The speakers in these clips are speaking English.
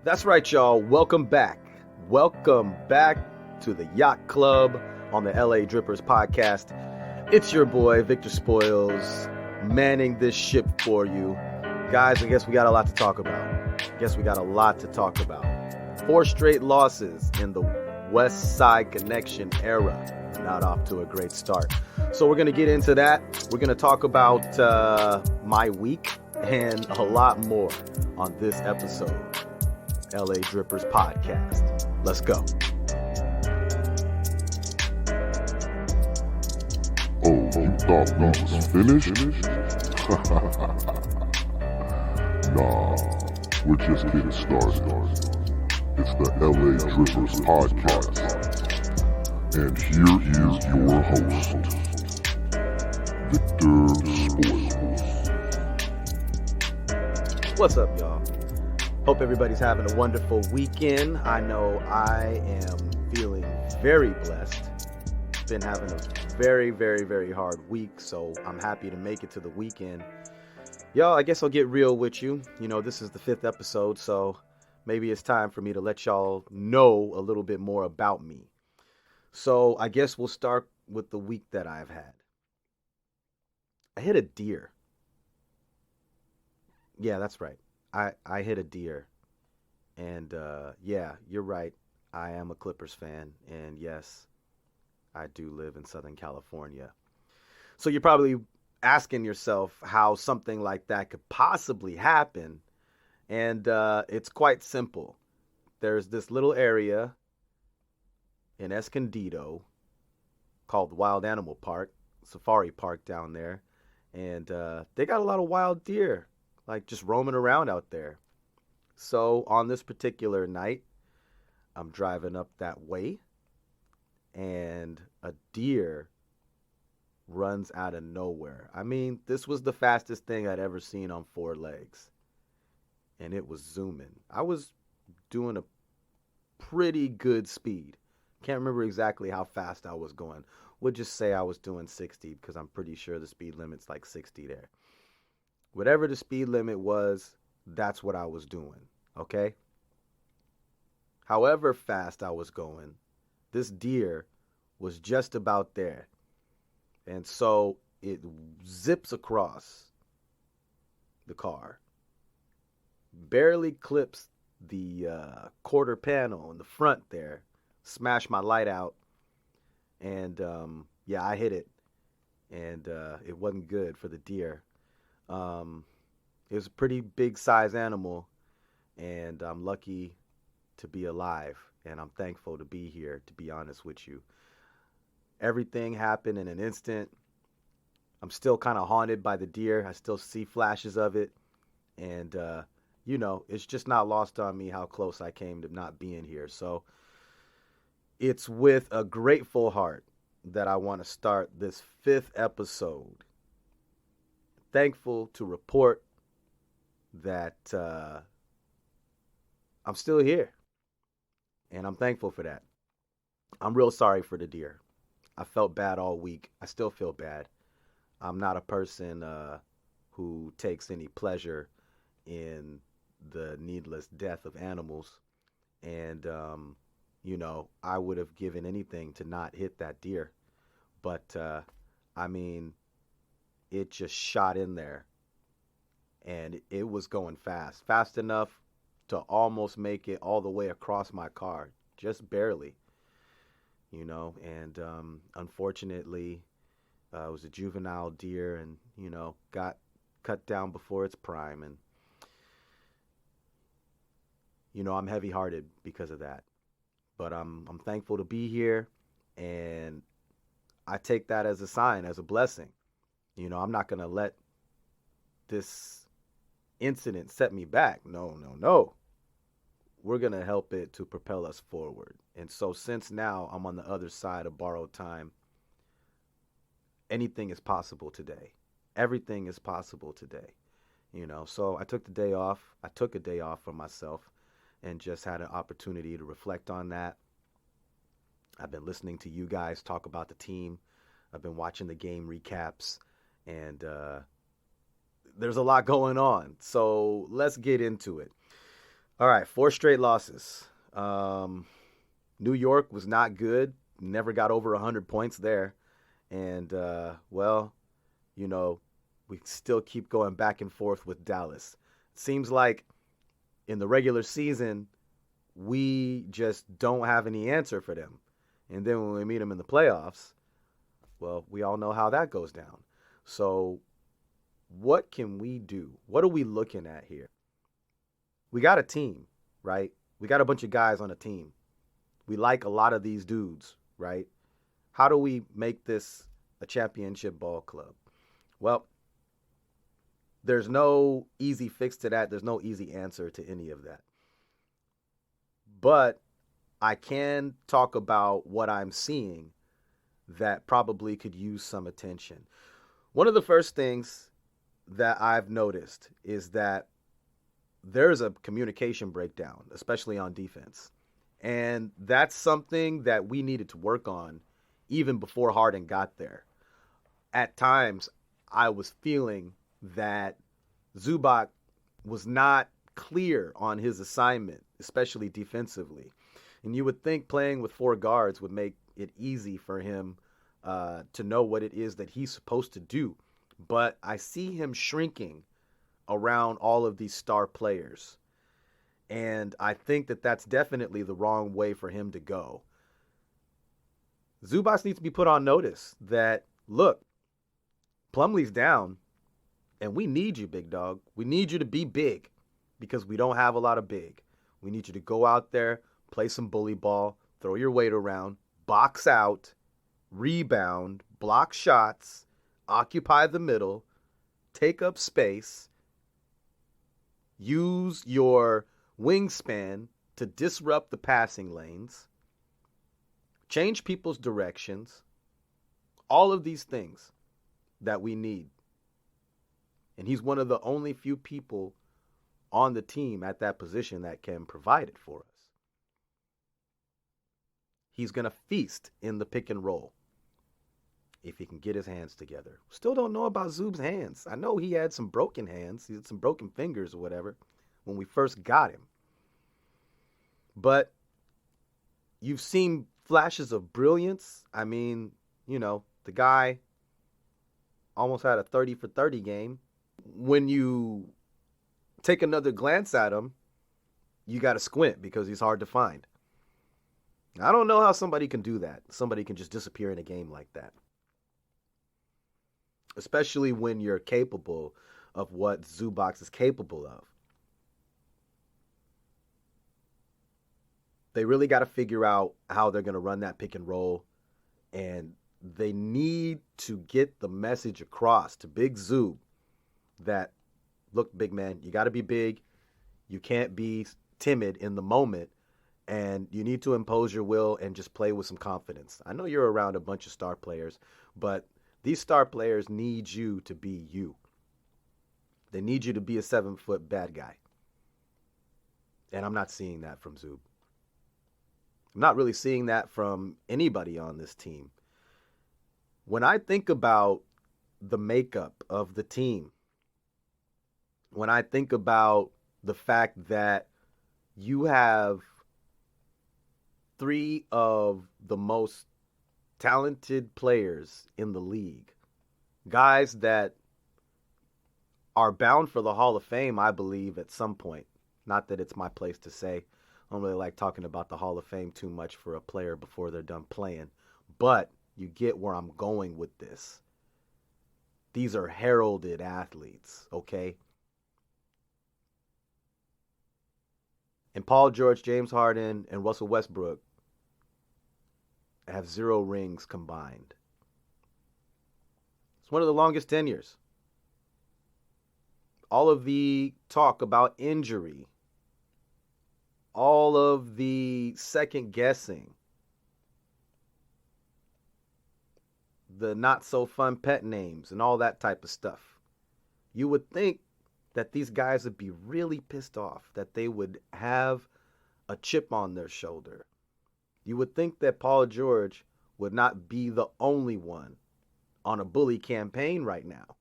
That's right, y'all. Welcome back. Welcome back to the Yacht Club on the LA Drippers Podcast. It's your boy, Victor Spoils, manning this ship for you. Guys, I guess we got a lot to talk about. 4 straight losses in the Westside connection era. Not off to a great start. So we're going to get into that. We're going to talk about my week and a lot more on this episode. LA Drippers Podcast. Let's go. Oh, you thought we was finished? Nah, we're just getting started. It's the LA Drippers Podcast. And here is your host, Victor Spoils. What's up, y'all? Hope everybody's having a wonderful weekend. I know I am feeling very blessed. Been having a very, very, very hard week, so I'm happy to make it to the weekend. Y'all, I guess I'll get real with you. You know, this is the 5th episode, so maybe it's time for me to let y'all know a little bit more about me. So I guess we'll start with the week that I've had. I hit a deer. Yeah, that's right. I hit a deer. And yeah, you're right. I am a Clippers fan. And yes, I do live in Southern California. So you're probably asking yourself how something like that could possibly happen. And it's quite simple. There's this little area in Escondido called Wild Animal Park, Safari Park down there. And they got a lot of wild deer, like just roaming around out there. So on this particular night, I'm driving up that way, and a deer runs out of nowhere. I mean, this was the fastest thing I'd ever seen on 4 legs, and it was zooming. I was doing a pretty good speed. Can't remember exactly how fast I was going. We'll just say I was doing 60 because I'm pretty sure the speed limit's like 60 there. Whatever the speed limit was, that's what I was doing, okay? However fast I was going, this deer was just about there. And so it zips across the car, barely clips the quarter panel in the front there, smashed my light out, and yeah, I hit it, and it wasn't good for the deer. It was a pretty big size animal, and I'm lucky to be alive, and I'm thankful to be here, to be honest with you. Everything happened in an instant. I'm still kind of haunted by the deer. I still see flashes of it, and you know, it's just not lost on me how close I came to not being here. So it's with a grateful heart that I want to start this 5th episode. Thankful to report that I'm still here, and I'm thankful for that. I'm real sorry for the deer. I felt bad all week. I still feel bad. I'm not a person who takes any pleasure in the needless death of animals, and you know, I would have given anything to not hit that deer, but I mean, it just shot in there, and it was going fast enough to almost make it all the way across my car, just barely, you know. And unfortunately, it was a juvenile deer, and you know, got cut down before its prime, and you know, I'm heavy-hearted because of that. But I'm thankful to be here, and I take that as a sign, as a blessing. You know, I'm not going to let this incident set me back. No. We're going to help it to propel us forward. And so since now I'm on the other side of borrowed time, anything is possible today. Everything is possible today. You know, so I took the day off. I took a day off for myself and just had an opportunity to reflect on that. I've been listening to you guys talk about the team. I've been watching the game recaps. And there's a lot going on. So let's get into it. All right, 4 straight losses. New York was not good. Never got over 100 points there. And, we still keep going back and forth with Dallas. Seems like in the regular season, we just don't have any answer for them. And then when we meet them in the playoffs, well, we all know how that goes down. So what can we do? What are we looking at here? We got a team, right? We got a bunch of guys on a team. We like a lot of these dudes, right? How do we make this a championship ball club? Well, there's no easy fix to that. There's no easy answer to any of that. But I can talk about what I'm seeing that probably could use some attention. One of the first things that I've noticed is that there's a communication breakdown, especially on defense. And that's something that we needed to work on even before Harden got there. At times, I was feeling that Zubac was not clear on his assignment, especially defensively. And you would think playing with 4 guards would make it easy for him to know what it is that he's supposed to do. But I see him shrinking around all of these star players. And I think that that's definitely the wrong way for him to go. Zubac needs to be put on notice that, look, Plumlee's down, and we need you, big dog. We need you to be big because we don't have a lot of big. We need you to go out there, play some bully ball, throw your weight around, box out, rebound, block shots, occupy the middle, take up space, use your wingspan to disrupt the passing lanes, change people's directions, all of these things that we need. And he's one of the only few people on the team at that position that can provide it for us. He's going to feast in the pick and roll if he can get his hands together. Still don't know about Zoob's hands. I know he had some broken hands. He had some broken fingers or whatever when we first got him. But you've seen flashes of brilliance. I mean, the guy almost had a 30 for 30 game. When you take another glance at him, you got to squint because he's hard to find. I don't know how somebody can do that. Somebody can just disappear in a game like that. Especially when you're capable of what Zubac is capable of. They really got to figure out how they're going to run that pick and roll. And they need to get the message across to Big Zoob that, look, big man, you got to be big. You can't be timid in the moment. And you need to impose your will and just play with some confidence. I know you're around a bunch of star players, but these star players need you to be you. They need you to be a 7-foot bad guy. And I'm not seeing that from Zoob. I'm not really seeing that from anybody on this team. When I think about the makeup of the team, when I think about the fact that you have 3 of the most talented players in the league, guys that are bound for the Hall of Fame, I believe, at some point. Not that it's my place to say. I don't really like talking about the Hall of Fame too much for a player before they're done playing. But you get where I'm going with this. These are heralded athletes, okay? And Paul George, James Harden, and Russell Westbrook have 0 rings combined. It's one of the longest tenures. All of the talk about injury, all of the second guessing, the not so fun pet names and all that type of stuff. You would think that these guys would be really pissed off, that they would have a chip on their shoulder. You would think that Paul George would not be the only one on a bully campaign right now.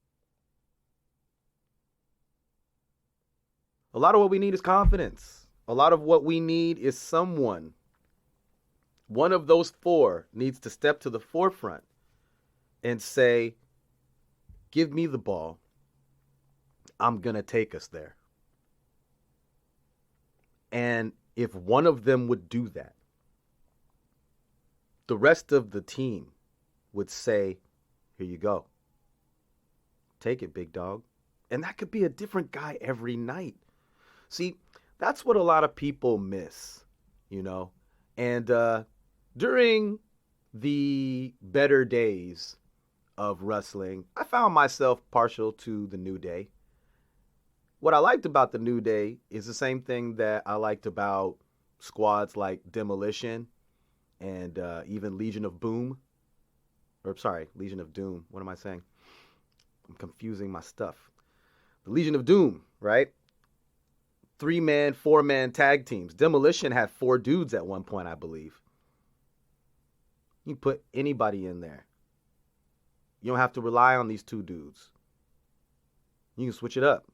A lot of what we need is confidence. A lot of what we need is someone. One of those four needs to step to the forefront and say, give me the ball. I'm going to take us there. And if one of them would do that, the rest of the team would say, here you go. Take it, big dog. And that could be a different guy every night. See, that's what a lot of people miss, you know. And during the better days of wrestling, I found myself partial to the New Day. What I liked about the New Day is the same thing that I liked about squads like Demolition and even Legion of Boom. Legion of Doom. What am I saying? I'm confusing my stuff. The Legion of Doom, right? 3-man, 4-man tag teams. Demolition had 4 dudes at one point, I believe. You put anybody in there. You don't have to rely on these 2 dudes. You can switch it up.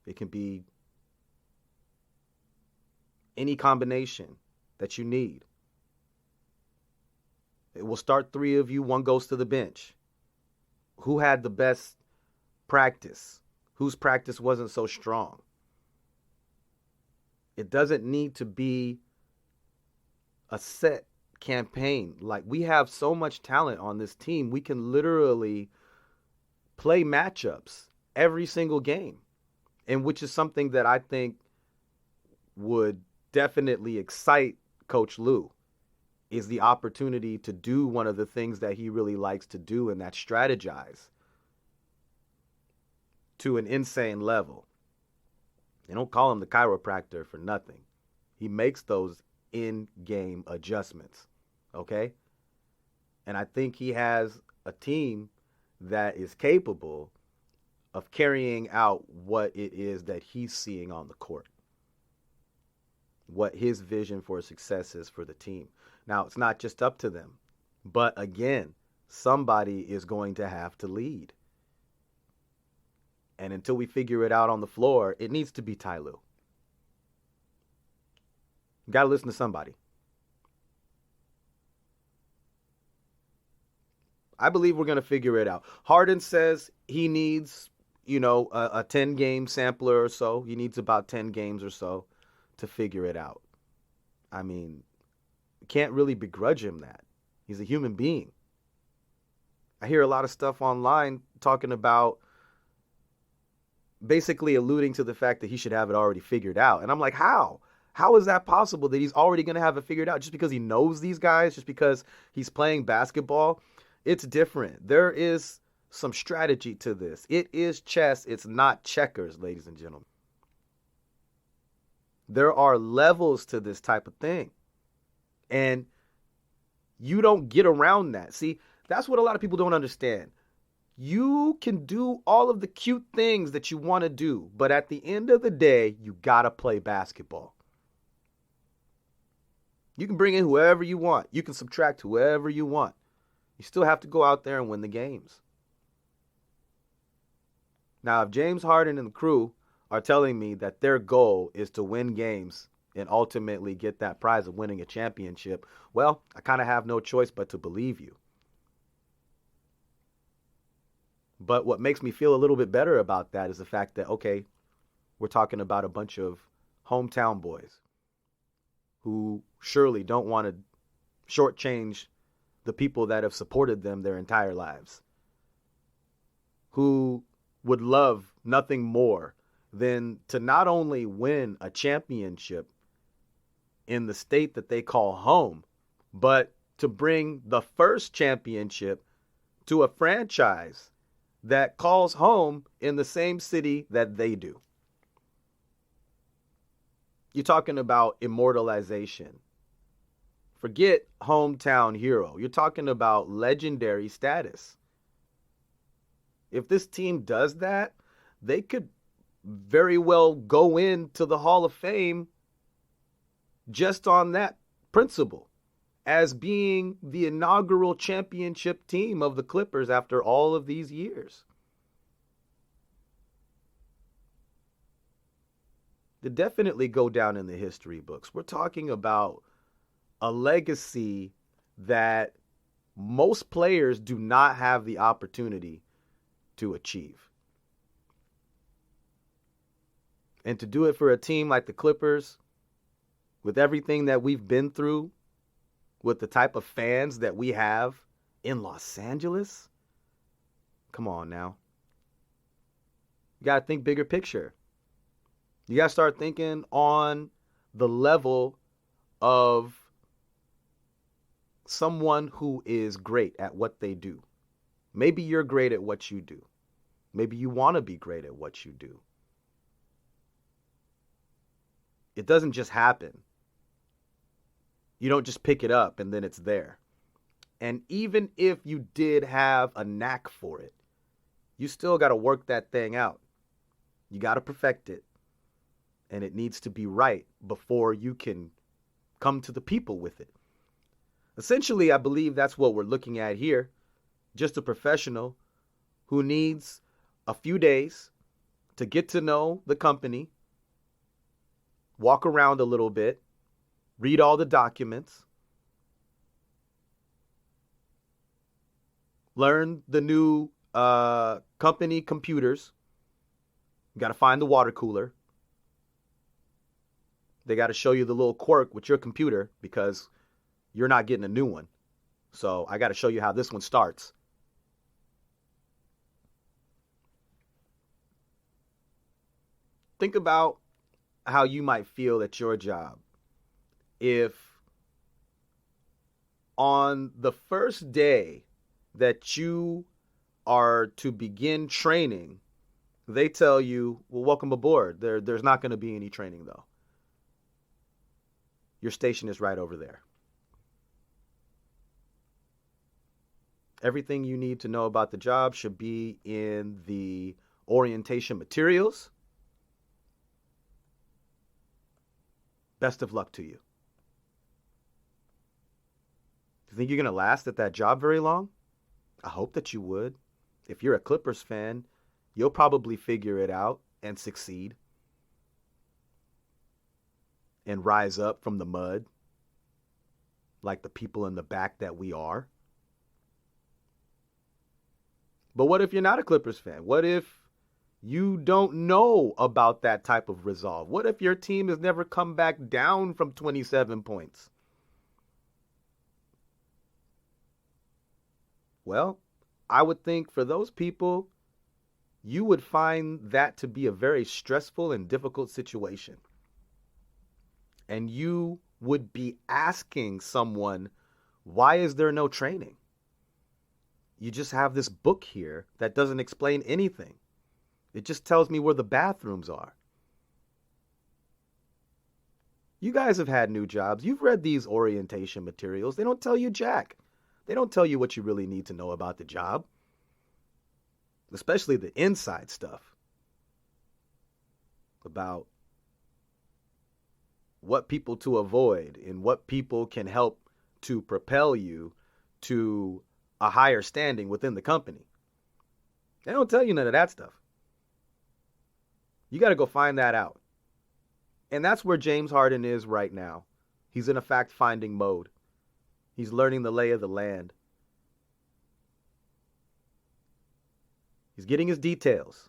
It can be any combination that you need. It will start 3 of you, 1 goes to the bench. Who had the best practice? Whose practice wasn't so strong? It doesn't need to be a set campaign. Like, we have so much talent on this team, we can literally play matchups every single game. And which is something that I think would definitely excite Coach Lou, is the opportunity to do one of the things that he really likes to do, and that's strategize to an insane level. They don't call him the chiropractor for nothing. He makes those in-game adjustments, okay? And I think he has a team that is capable of carrying out what it is that he's seeing on the court, what his vision for success is for the team. Now, it's not just up to them, but again, somebody is going to have to lead. And until we figure it out on the floor, it needs to be Ty Lue. You got to listen to somebody. I believe we're going to figure it out. Harden says he needs, a 10-game sampler or so. He needs about 10 games or so to figure it out. I mean, can't really begrudge him that. He's a human being. I hear a lot of stuff online talking about basically alluding to the fact that he should have it already figured out. And I'm like, how? How is that possible that he's already going to have it figured out just because he knows these guys, just because he's playing basketball? It's different. There is some strategy to this. It is chess. It's not checkers, ladies and gentlemen. There are levels to this type of thing. And you don't get around that. See, that's what a lot of people don't understand. You can do all of the cute things that you want to do, but at the end of the day, you got to play basketball. You can bring in whoever you want. You can subtract whoever you want. You still have to go out there and win the games. Now, if James Harden and the crew are telling me that their goal is to win games and ultimately get that prize of winning a championship, well, I kind of have no choice but to believe you. But what makes me feel a little bit better about that is the fact that, okay, we're talking about a bunch of hometown boys who surely don't want to shortchange the people that have supported them their entire lives, who would love nothing more than to not only win a championship in the state that they call home, but to bring the first championship to a franchise that calls home in the same city that they do. You're talking about immortalization. Forget hometown hero. You're talking about legendary status. If this team does that, they could very well go into the Hall of Fame just on that principle, as being the inaugural championship team of the Clippers after all of these years. to definitely go down in the history books. We're talking about a legacy that most players do not have the opportunity to achieve. And to do it for a team like the Clippers, with everything that we've been through, with the type of fans that we have in Los Angeles, come on now. You got to think bigger picture. You got to start thinking on the level of someone who is great at what they do. Maybe you're great at what you do. Maybe you want to be great at what you do. It doesn't just happen. You don't just pick it up and then it's there. And even if you did have a knack for it, you still got to work that thing out. You got to perfect it. And it needs to be right before you can come to the people with it. Essentially, I believe that's what we're looking at here. Just a professional who needs a few days to get to know the company, walk around a little bit, read all the documents, learn the new company computers. You got to find the water cooler. They got to show you the little quirk with your computer because you're not getting a new one. So I got to show you how this one starts. Think about how you might feel at your job if on the first day that you are to begin training, they tell you, well, welcome aboard. There's not going to be any training, though. Your station is right over there. Everything you need to know about the job should be in the orientation materials. Best of luck to you. Do you think you're going to last at that job very long? I hope that you would. If you're a Clippers fan, you'll probably figure it out and succeed and rise up from the mud like the people in the back that we are. But what if you're not a Clippers fan? What if you don't know about that type of resolve? What if your team has never come back down from 27 points? Well, I would think for those people, you would find that to be a very stressful and difficult situation. And you would be asking someone, why is there no training? You just have this book here that doesn't explain anything. It just tells me where the bathrooms are. You guys have had new jobs. You've read these orientation materials. They don't tell you jack. They don't tell you what you really need to know about the job, especially the inside stuff about what people to avoid and what people can help to propel you to a higher standing within the company. They don't tell you none of that stuff. You got to go find that out. And that's where James Harden is right now. He's in a fact-finding mode. He's learning the lay of the land. He's getting his details.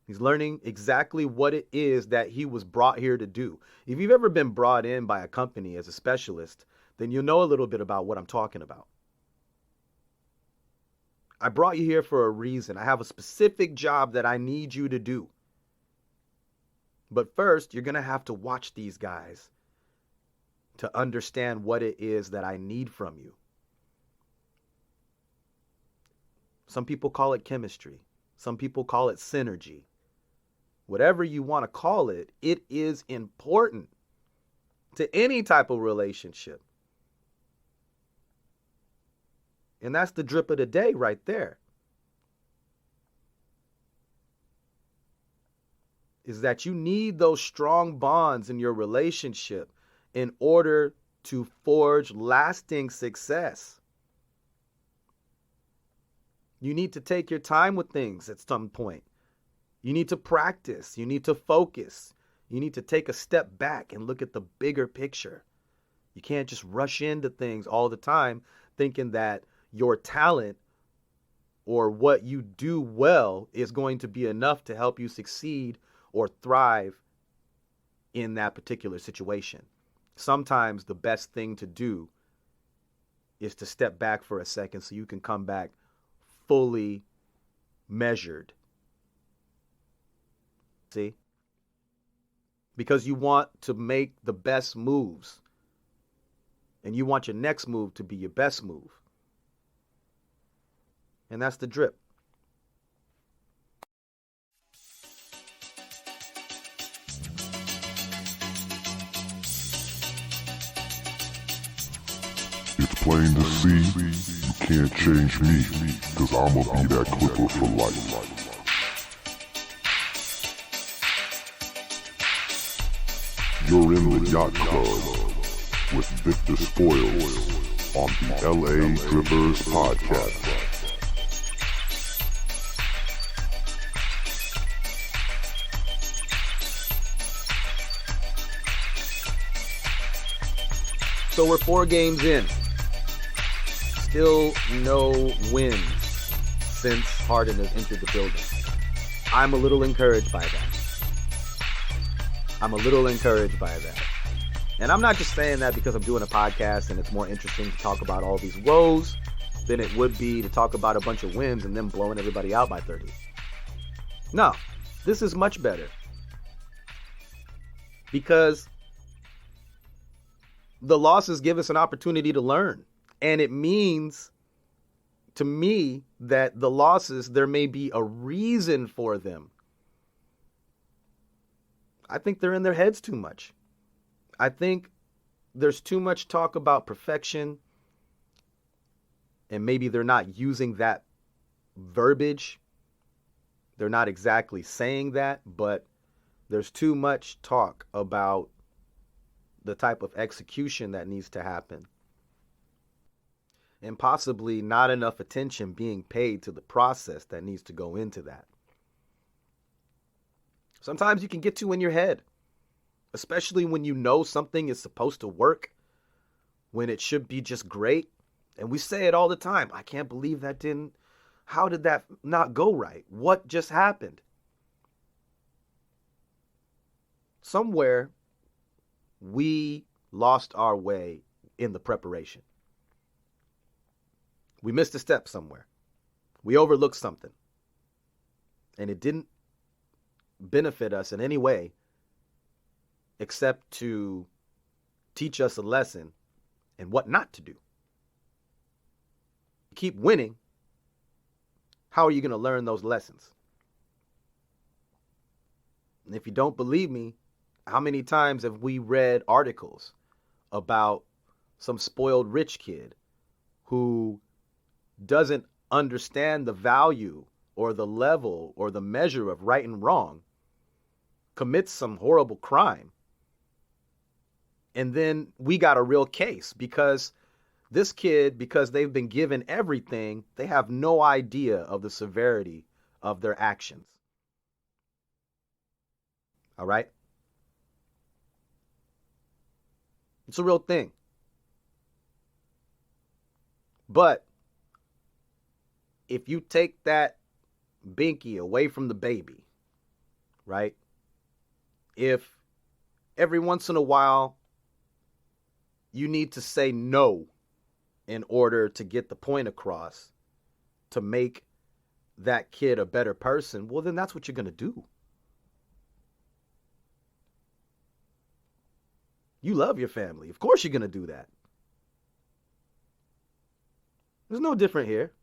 He's learning exactly what it is that he was brought here to do. If you've ever been brought in by a company as a specialist, then you'll know a little bit about what I'm talking about. I brought you here for a reason. I have a specific job that I need you to do. But first, you're going to have to watch these guys to understand what it is that I need from you. Some people call it chemistry. Some people call it synergy. Whatever you want to call it, it is important to any type of relationship. And that's the drip of the day right there. Is that you need those strong bonds in your relationship in order to forge lasting success. You need to take your time with things at some point. You need to practice. You need to focus. You need to take a step back and look at the bigger picture. You can't just rush into things all the time thinking that your talent or what you do well is going to be enough to help you succeed or thrive in that particular situation. Sometimes the best thing to do is to step back for a second so you can come back fully measured. See? Because you want to make the best moves. And you want your next move to be your best move. And that's the drip. It's plain to see, you can't change me, cause I'ma be that clipper for life. You're in the Yacht Club with Victor Spoils on the LA Drippers Podcast. So we're 4 games in. Still no wins since Harden has entered the building. I'm a little encouraged by that. And I'm not just saying that because I'm doing a podcast and it's more interesting to talk about all these woes than it would be to talk about a bunch of wins and them blowing everybody out by 30. No, this is much better. Because the losses give us an opportunity to learn. And it means to me that the losses, there may be a reason for them. I think they're in their heads too much. I think there's too much talk about perfection. And maybe they're not using that verbiage. They're not exactly saying that, but there's too much talk about the type of execution that needs to happen. And possibly not enough attention being paid to the process that needs to go into that. Sometimes you can get too in your head, especially when you know something is supposed to work, when it should be just great. And we say it all the time. I can't believe that didn't. How did that not go right? What just happened? Somewhere we lost our way in the preparation. We missed a step somewhere. We overlooked something. And it didn't benefit us in any way except to teach us a lesson and what not to do. Keep winning. How are you going to learn those lessons? And if you don't believe me, how many times have we read articles about some spoiled rich kid who doesn't understand the value or the level or the measure of right and wrong, commits some horrible crime, and then we got a real case because this kid, because they've been given everything, they have no idea of the severity of their actions. All right? It's a real thing. But if you take that binky away from the baby, right? If every once in a while you need to say no in order to get the point across to make that kid a better person, well, then that's what you're going to do. You love your family. Of course you're going to do that. There's no different here.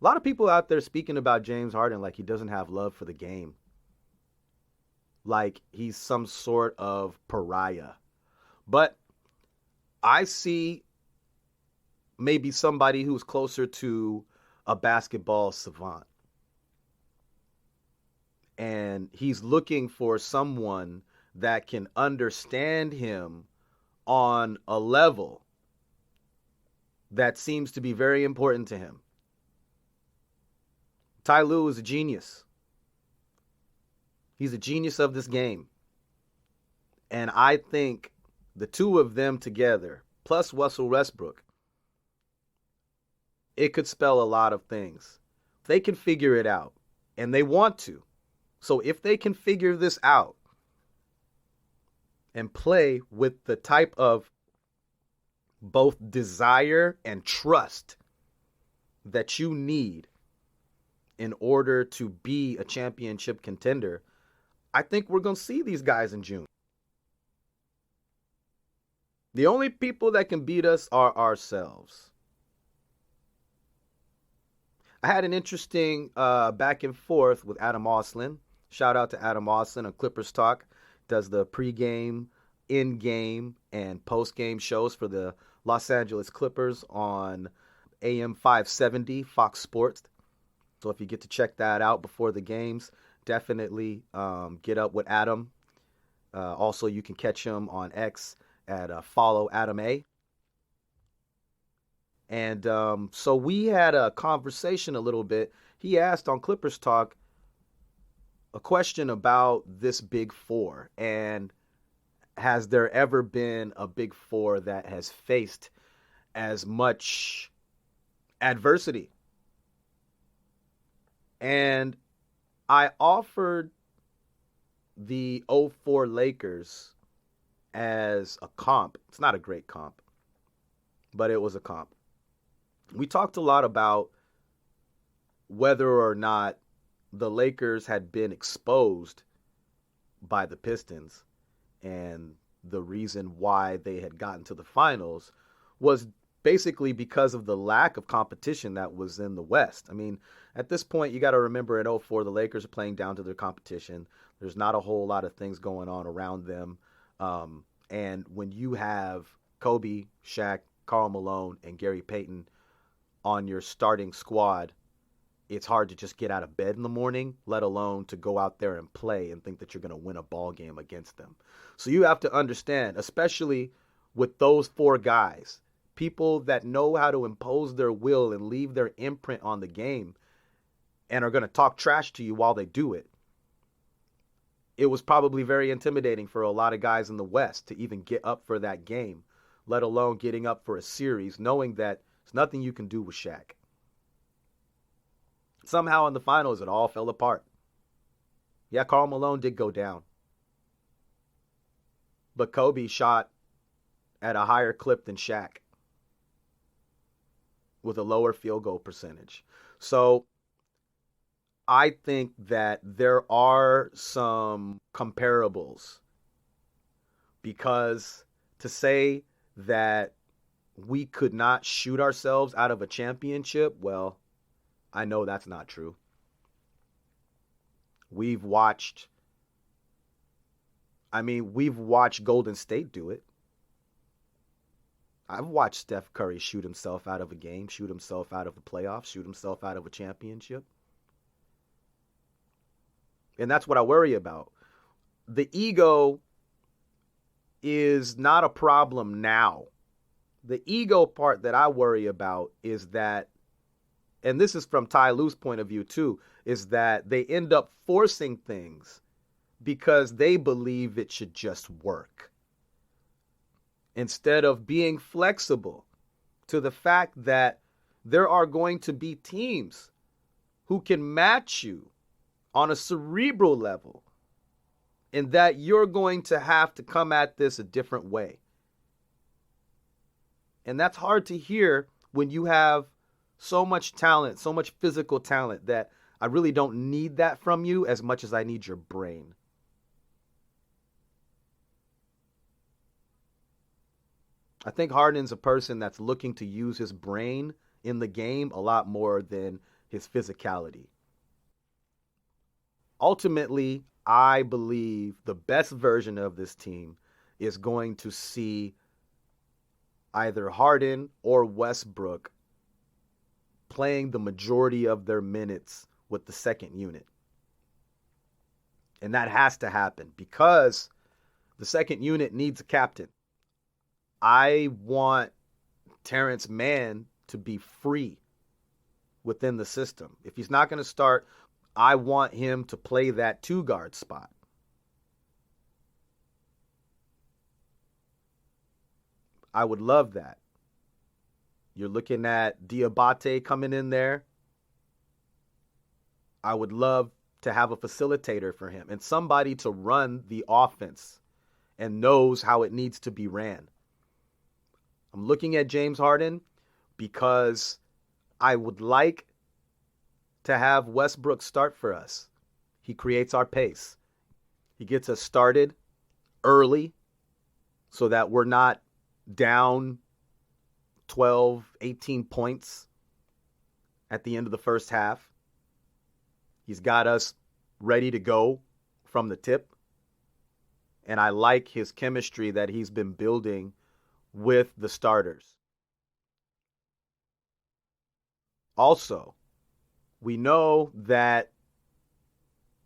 A lot of people out there speaking about James Harden like he doesn't have love for the game. Like he's some sort of pariah. But I see maybe somebody who's closer to a basketball savant. And he's looking for someone that can understand him on a level that seems to be very important to him. Ty Lue is a genius. He's a genius of this game. And I think the two of them together, plus Russell Westbrook, it could spell a lot of things. They can figure it out, and they want to. So if they can figure this out and play with the type of both desire and trust that you need in order to be a championship contender, I think we're going to see these guys in June. The only people that can beat us are ourselves. I had an interesting back and forth with Adam Oslin. Shout out to Adam Oslin on Clippers Talk. Does the pregame, in-game, and post-game shows for the Los Angeles Clippers on AM 570 Fox Sports. So if you get to check that out before the games, definitely get up with Adam. Also, you can catch him on X at follow Adam A. And so we had a conversation a little bit. He asked on Clippers Talk a question about this Big Four. And has there ever been a Big Four that has faced as much adversity? And I offered the '04 Lakers as a comp. It's not a great comp, but it was a comp. We talked a lot about whether or not the Lakers had been exposed by the Pistons, and the reason why they had gotten to the finals was basically because of the lack of competition that was in the West. I mean, at this point, you got to remember in '04, the Lakers are playing down to their competition. There's not a whole lot of things going on around them. And when you have Kobe, Shaq, Karl Malone, and Gary Payton on your starting squad, it's hard to just get out of bed in the morning, let alone to go out there and play and think that you're going to win a ball game against them. So you have to understand, especially with those four guys, people that know how to impose their will and leave their imprint on the game and are going to talk trash to you while they do it. It was probably very intimidating for a lot of guys in the West to even get up for that game, let alone getting up for a series, knowing that there's nothing you can do with Shaq. Somehow in the finals, it all fell apart. Yeah, Karl Malone did go down. But Kobe shot at a higher clip than Shaq with a lower field goal percentage. So I think that there are some comparables, because to say that we could not shoot ourselves out of a championship, well, I know that's not true. We've watched Golden State do it. I've watched Steph Curry shoot himself out of a game, shoot himself out of a playoff, shoot himself out of a championship. And that's what I worry about. The ego is not a problem now. The ego part that I worry about is that, and this is from Ty Lue's point of view too, is that they end up forcing things because they believe it should just work, instead of being flexible to the fact that there are going to be teams who can match you on a cerebral level, and that you're going to have to come at this a different way. And that's hard to hear when you have so much talent, so much physical talent, that I really don't need that from you as much as I need your brain. I think Harden's a person that's looking to use his brain in the game a lot more than his physicality. Ultimately, I believe the best version of this team is going to see either Harden or Westbrook playing the majority of their minutes with the second unit. And that has to happen because the second unit needs a captain. I want Terrence Mann to be free within the system. If he's not going to start, I want him to play that 2-guard spot. I would love that. You're looking at Diabate coming in there. I would love to have a facilitator for him and somebody to run the offense and knows how it needs to be ran. I'm looking at James Harden because I would like to have Westbrook start for us. He creates our pace. He gets us started early so that we're not down 12, 18 points at the end of the first half. He's got us ready to go from the tip. And I like his chemistry that he's been building with the starters. Also, we know that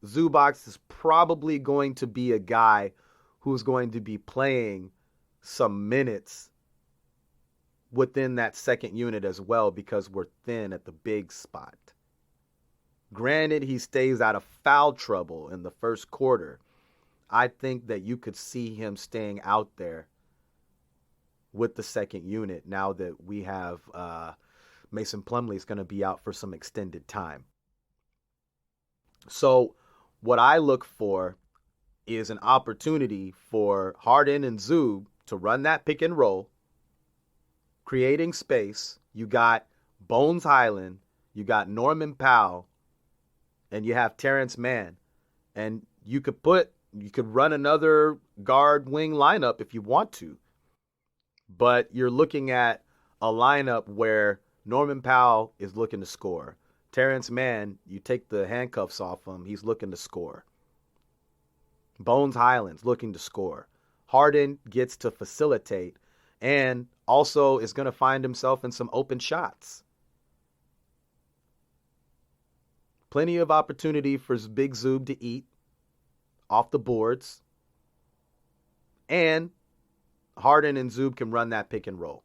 Zubac is probably going to be a guy who's going to be playing some minutes within that second unit as well because we're thin at the big spot. Granted, he stays out of foul trouble in the first quarter. I think that you could see him staying out there with the second unit now that we have Mason Plumlee is going to be out for some extended time. So what I look for is an opportunity for Harden and Zub to run that pick and roll, creating space. You got Bones Highland, you got Norman Powell, and you have Terrence Mann. And you could run another guard wing lineup if you want to. But you're looking at a lineup where Norman Powell is looking to score. Terrence Mann, you take the handcuffs off him, he's looking to score. Bones Highland's looking to score. Harden gets to facilitate and also is going to find himself in some open shots. Plenty of opportunity for Big Zoob to eat off the boards. And Harden and Zoob can run that pick and roll.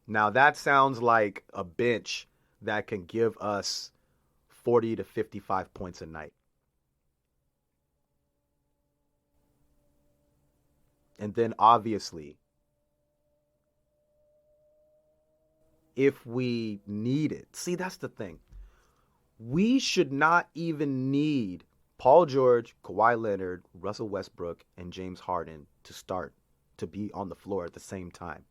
Now that sounds like a bench that can give us 40 to 55 points a night. And then obviously, if we need it, see, that's the thing. We should not even need Paul George, Kawhi Leonard, Russell Westbrook, and James Harden to start, to be on the floor at the same time.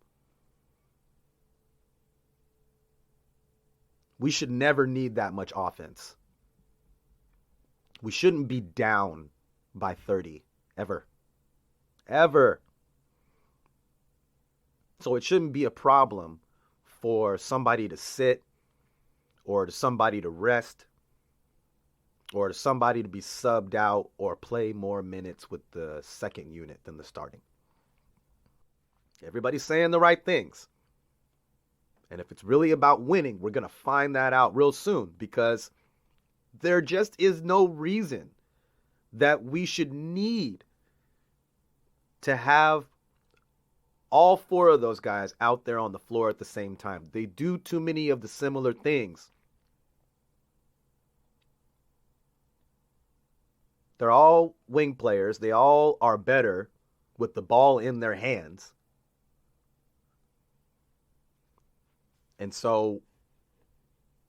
We should never need that much offense. We shouldn't be down by 30, ever. Ever. So it shouldn't be a problem for somebody to sit or to somebody to rest or to somebody to be subbed out or play more minutes with the second unit than the starting. Everybody's saying the right things. And if it's really about winning, we're going to find that out real soon because there just is no reason that we should need to have all four of those guys out there on the floor at the same time. They do too many of the similar things. They're all wing players. They all are better with the ball in their hands. And so,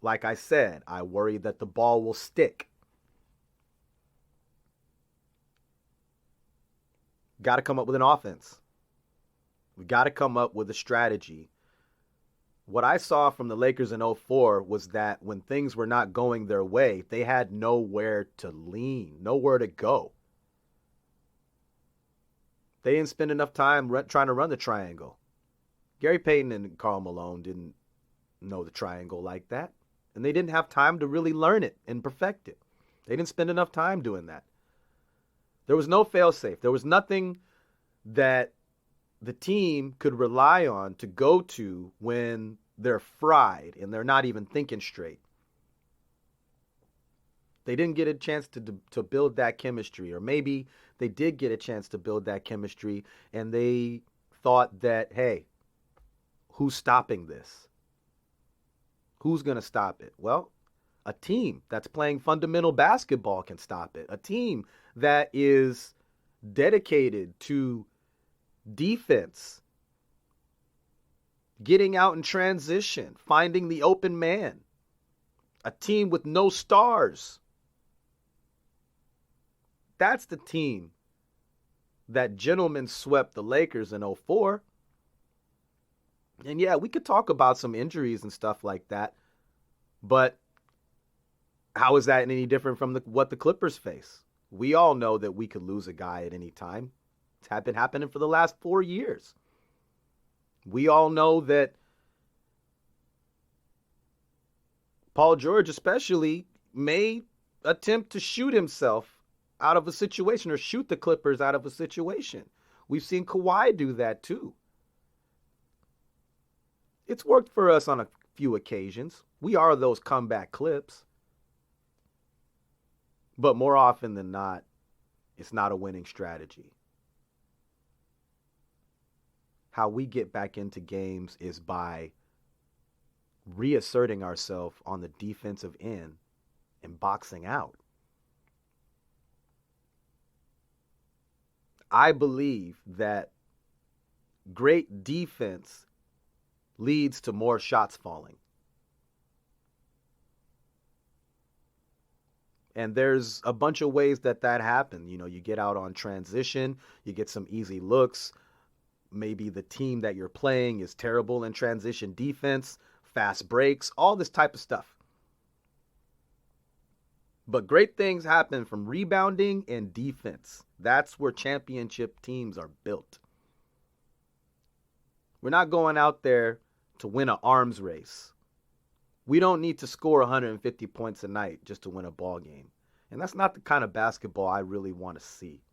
like I said, I worry that the ball will stick. Got to come up with an offense. We got to come up with a strategy. What I saw from the Lakers in 2004 was that when things were not going their way, they had nowhere to lean, nowhere to go. They didn't spend enough time trying to run the triangle. Gary Payton and Karl Malone didn't know the triangle like that. And they didn't have time to really learn it and perfect it. They didn't spend enough time doing that. There was no fail-safe. There was nothing that the team could rely on to go to when they're fried and they're not even thinking straight. They didn't get a chance to build that chemistry, or maybe they did get a chance to build that chemistry and they thought that, hey, who's stopping this? Who's going to stop it? Well, A team that's playing fundamental basketball can stop it. A team that is dedicated to defense, getting out in transition, finding the open man. A team with no stars. That's the team that gentlemen swept the Lakers in '04. And yeah, we could talk about some injuries and stuff like that, but how is that any different from what the Clippers face? We all know that we could lose a guy at any time. It's been happening for the last 4 years. We all know that Paul George especially may attempt to shoot himself out of a situation or shoot the Clippers out of a situation. We've seen Kawhi do that too. It's worked for us on a few occasions. We are those comeback Clips. But more often than not, it's not a winning strategy. How we get back into games is by reasserting ourselves on the defensive end and boxing out. I believe that great defense leads to more shots falling. And there's a bunch of ways that happens. You know, you get out on transition, you get some easy looks. Maybe the team that you're playing is terrible in transition defense, fast breaks, all this type of stuff. But great things happen from rebounding and defense. That's where championship teams are built. We're not going out there to win an arms race. We don't need to score 150 points a night just to win a ball game. And that's not the kind of basketball I really want to see.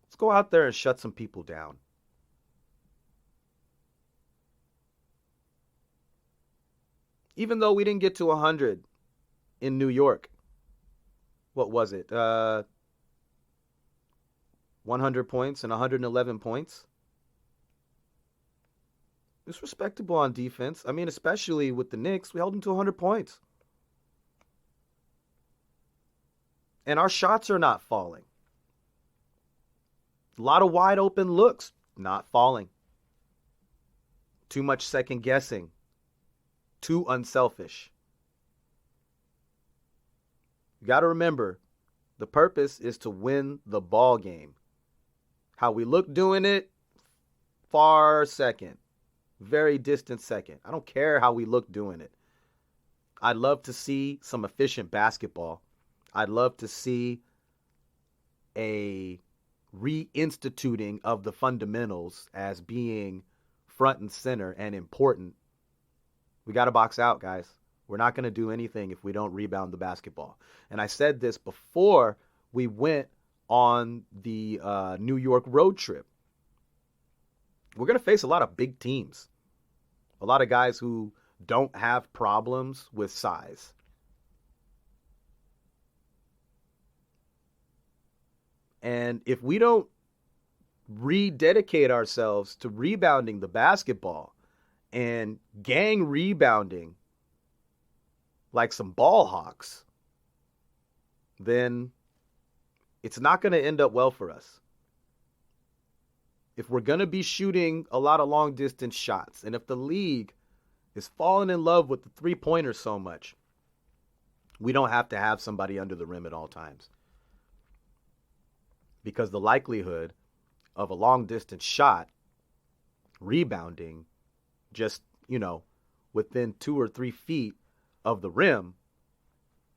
Let's go out there and shut some people down. Even though we didn't get to 100 in New York. What was it? 100 points and 111 points. It's respectable on defense. I mean, especially with the Knicks, we held them to 100 points. And our shots are not falling. A lot of wide open looks, not falling. Too much second guessing. Too unselfish. You got to remember, the purpose is to win the ball game. How we look doing it, far second. Very distant second. I don't care how we look doing it. I'd love to see some efficient basketball. I'd love to see a reinstituting of the fundamentals as being front and center and important. We got to box out, guys. We're not going to do anything if we don't rebound the basketball. And I said this before we went on the New York road trip. We're going to face a lot of big teams. A lot of guys who don't have problems with size. And if we don't rededicate ourselves to rebounding the basketball and gang rebounding like some ball hawks, then it's not going to end up well for us. If we're going to be shooting a lot of long distance shots, and if the league is falling in love with the three-pointer so much, we don't have to have somebody under the rim at all times. Because the likelihood of a long distance shot rebounding just, within 2 or 3 feet of the rim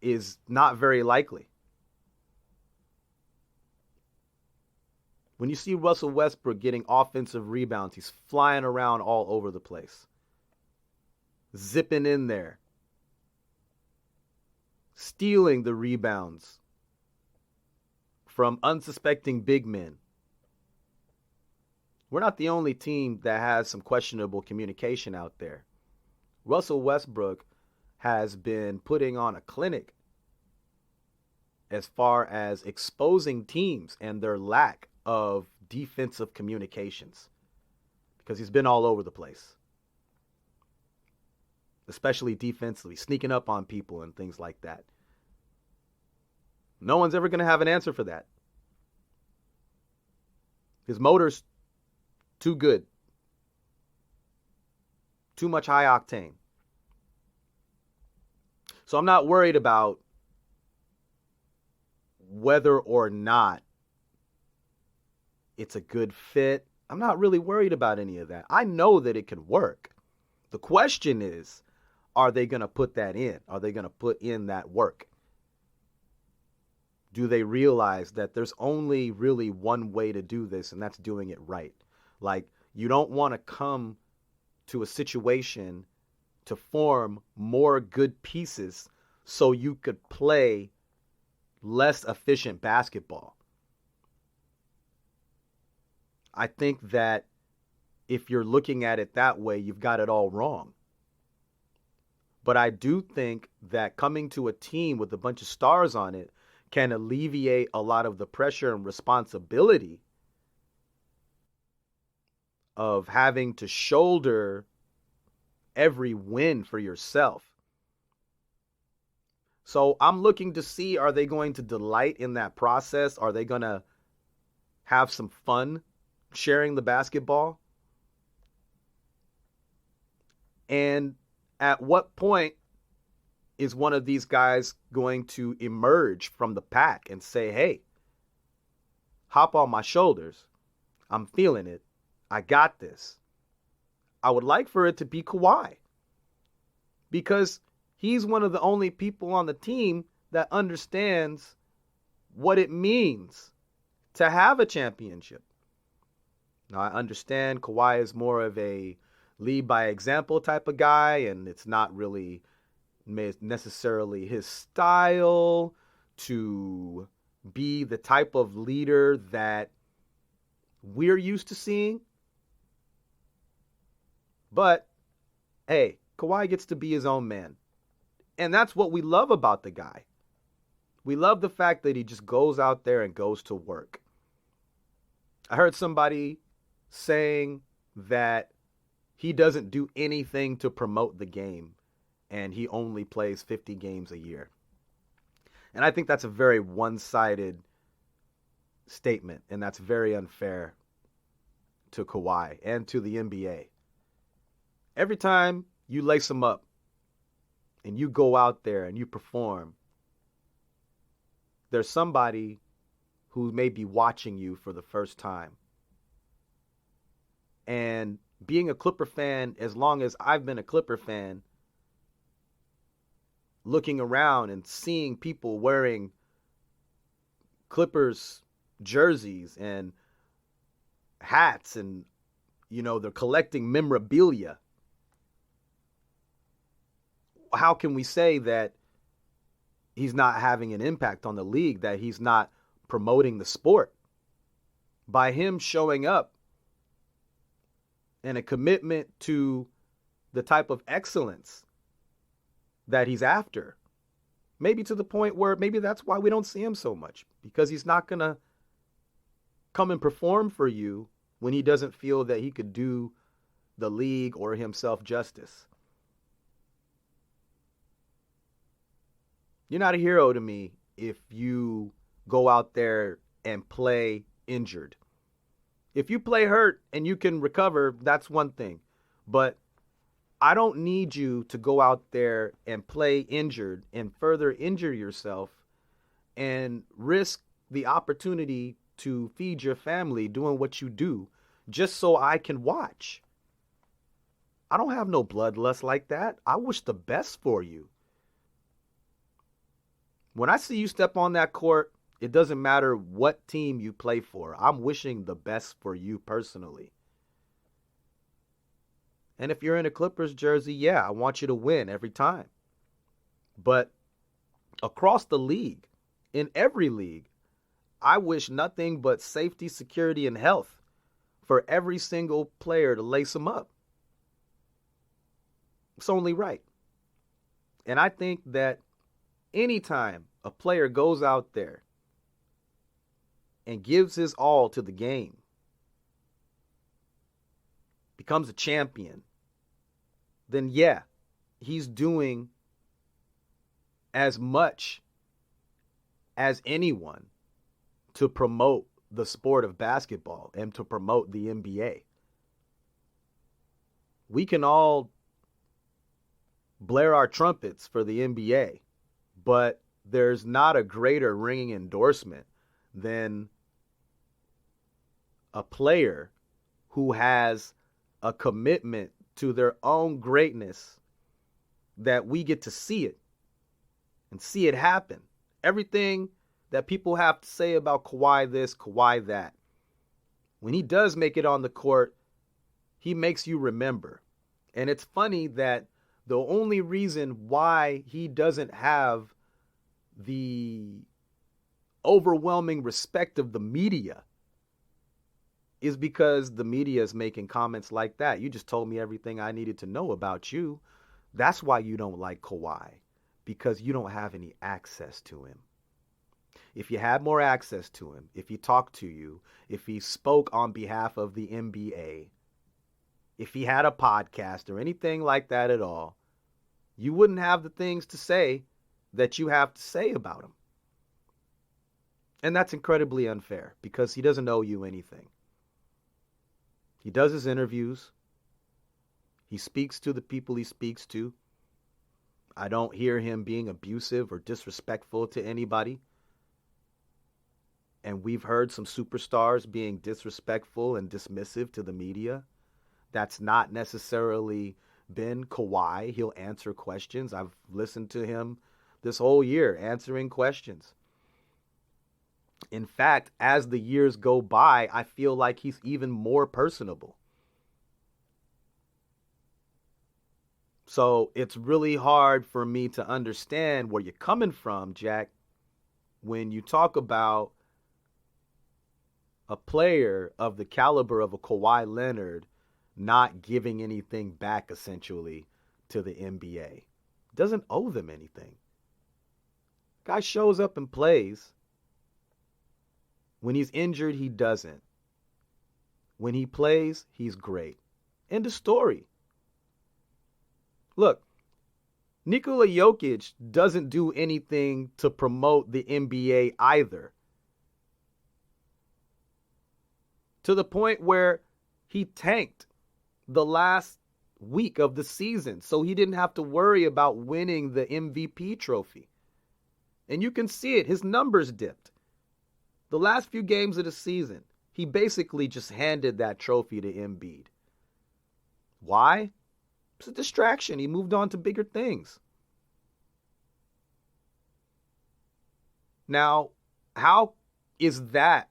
is not very likely. When you see Russell Westbrook getting offensive rebounds, he's flying around all over the place. Zipping in there. Stealing the rebounds from unsuspecting big men. We're not the only team that has some questionable communication out there. Russell Westbrook has been putting on a clinic as far as exposing teams and their lack of defensive communications, because he's been all over the place. especially defensively, sneaking up on people and things like that. No one's ever going to have an answer for that. His motor's too good. Too much high octane. So I'm not worried about whether or not it's a good fit. I'm not really worried about any of that. I know that it can work. The question is, are they going to put that in? Are they going to put in that work? Do they realize that there's only really one way to do this, and that's doing it right? Like, you don't want to come to a situation to form more good pieces so you could play less efficient basketball. I think that if you're looking at it that way, you've got it all wrong. But I do think that coming to a team with a bunch of stars on it can alleviate a lot of the pressure and responsibility of having to shoulder every win for yourself. So I'm looking to see, are they going to delight in that process? Are they going to have some fun sharing the basketball? And at what point is one of these guys going to emerge from the pack and say, hey, hop on my shoulders. I'm feeling it. I got this. I would like for it to be Kawhi, because he's one of the only people on the team that understands what it means to have a championship. Now, I understand Kawhi is more of a lead by example type of guy, and it's not really necessarily his style to be the type of leader that we're used to seeing. But, hey, Kawhi gets to be his own man. And that's what we love about the guy. We love the fact that he just goes out there and goes to work. I heard somebody saying that he doesn't do anything to promote the game, and he only plays 50 games a year. And I think that's a very one-sided statement, and that's very unfair to Kawhi and to the NBA. Every time you lace them up and you go out there and you perform, there's somebody who may be watching you for the first time. And being a Clipper fan, as long as I've been a Clipper fan, looking around and seeing people wearing Clippers jerseys and hats, and, you know, they're collecting memorabilia. How can we say that he's not having an impact on the league, that he's not promoting the sport? By him showing up and a commitment to the type of excellence that he's after. Maybe to the point where maybe that's why we don't see him so much, because he's not going to come and perform for you when he doesn't feel that he could do the league or himself justice. You're not a hero to me if you go out there and play injured. If you play hurt and you can recover, that's one thing. But I don't need you to go out there and play injured and further injure yourself and risk the opportunity to feed your family doing what you do just so I can watch. I don't have no bloodlust like that. I wish the best for you. When I see you step on that court, it doesn't matter what team you play for. I'm wishing the best for you personally. And if you're in a Clippers jersey, yeah, I want you to win every time. But across the league, in every league, I wish nothing but safety, security, and health for every single player to lace them up. It's only right. And I think that anytime a player goes out there and gives his all to the game, becomes a champion, then yeah, he's doing as much as anyone to promote the sport of basketball and to promote the NBA. We can all blare our trumpets for the NBA, but there's not a greater ringing endorsement than a player who has a commitment to their own greatness, that we get to see it and see it happen. Everything that people have to say about Kawhi this, Kawhi that, when he does make it on the court, he makes you remember. And it's funny that the only reason why he doesn't have the overwhelming respect of the media is because the media is making comments like that. You just told me everything I needed to know about you. That's why you don't like Kawhi, because you don't have any access to him. If you had more access to him, if he talked to you, if he spoke on behalf of the NBA, if he had a podcast or anything like that at all, you wouldn't have the things to say that you have to say about him. And that's incredibly unfair because he doesn't owe you anything. He does his interviews. He speaks to the people he speaks to. I don't hear him being abusive or disrespectful to anybody. And we've heard some superstars being disrespectful and dismissive to the media. That's not necessarily been Kawhi. He'll answer questions. I've listened to him this whole year answering questions. In fact, as the years go by, I feel like he's even more personable. So it's really hard for me to understand where you're coming from, Jack, when you talk about a player of the caliber of a Kawhi Leonard not giving anything back, essentially, to the NBA. Doesn't owe them anything. Guy shows up and plays. When he's injured, he doesn't. When he plays, he's great. End of story. Look, Nikola Jokic doesn't do anything to promote the NBA either. To the point where he tanked the last week of the season, so he didn't have to worry about winning the MVP trophy. And you can see it. His numbers dipped. The last few games of the season, he basically just handed that trophy to Embiid. Why? It's a distraction. He moved on to bigger things. Now, how is that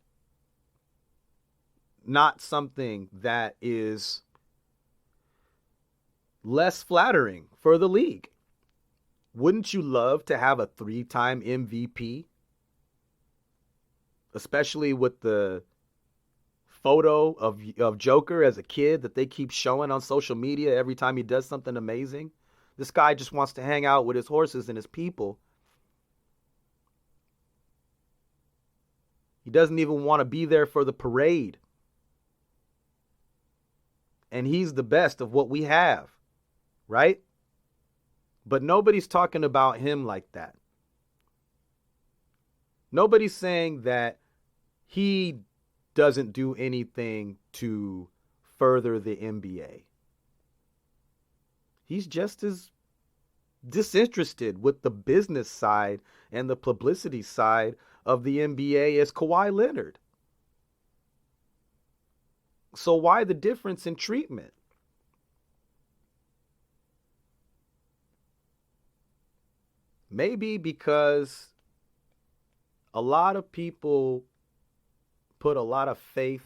not something that is less flattering for the league? Wouldn't you love to have a 3-time MVP? Especially with the photo of Joker as a kid that they keep showing on social media every time he does something amazing. This guy just wants to hang out with his horses and his people. He doesn't even want to be there for the parade. And he's the best of what we have, right? But nobody's talking about him like that. Nobody's saying that he doesn't do anything to further the NBA. He's just as disinterested with the business side and the publicity side of the NBA as Kawhi Leonard. So why the difference in treatment? Maybe because a lot of people put a lot of faith,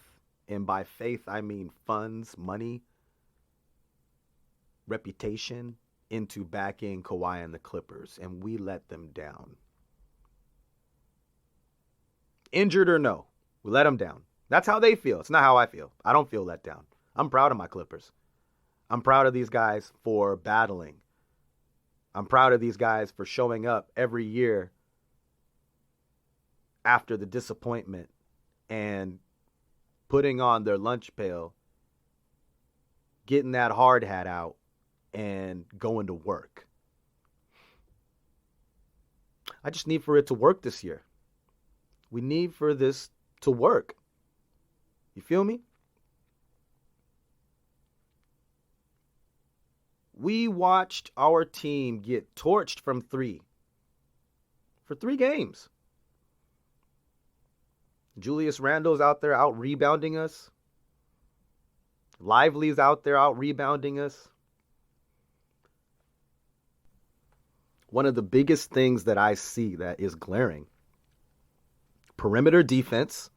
and by faith I mean funds, money, reputation, into backing Kawhi and the Clippers, and we let them down. Injured or no, we let them down. That's how they feel. It's not how I feel. I don't feel let down. I'm proud of my Clippers. I'm proud of these guys for battling. I'm proud of these guys for showing up every year after the disappointment and putting on their lunch pail, getting that hard hat out, and going to work. I just need for it to work this year. We need for this to work. You feel me? We watched our team get torched from three for 3 games. Julius Randle's out there out rebounding us. Lively's out there out rebounding us. One of the biggest things that I see that is glaring, perimeter defense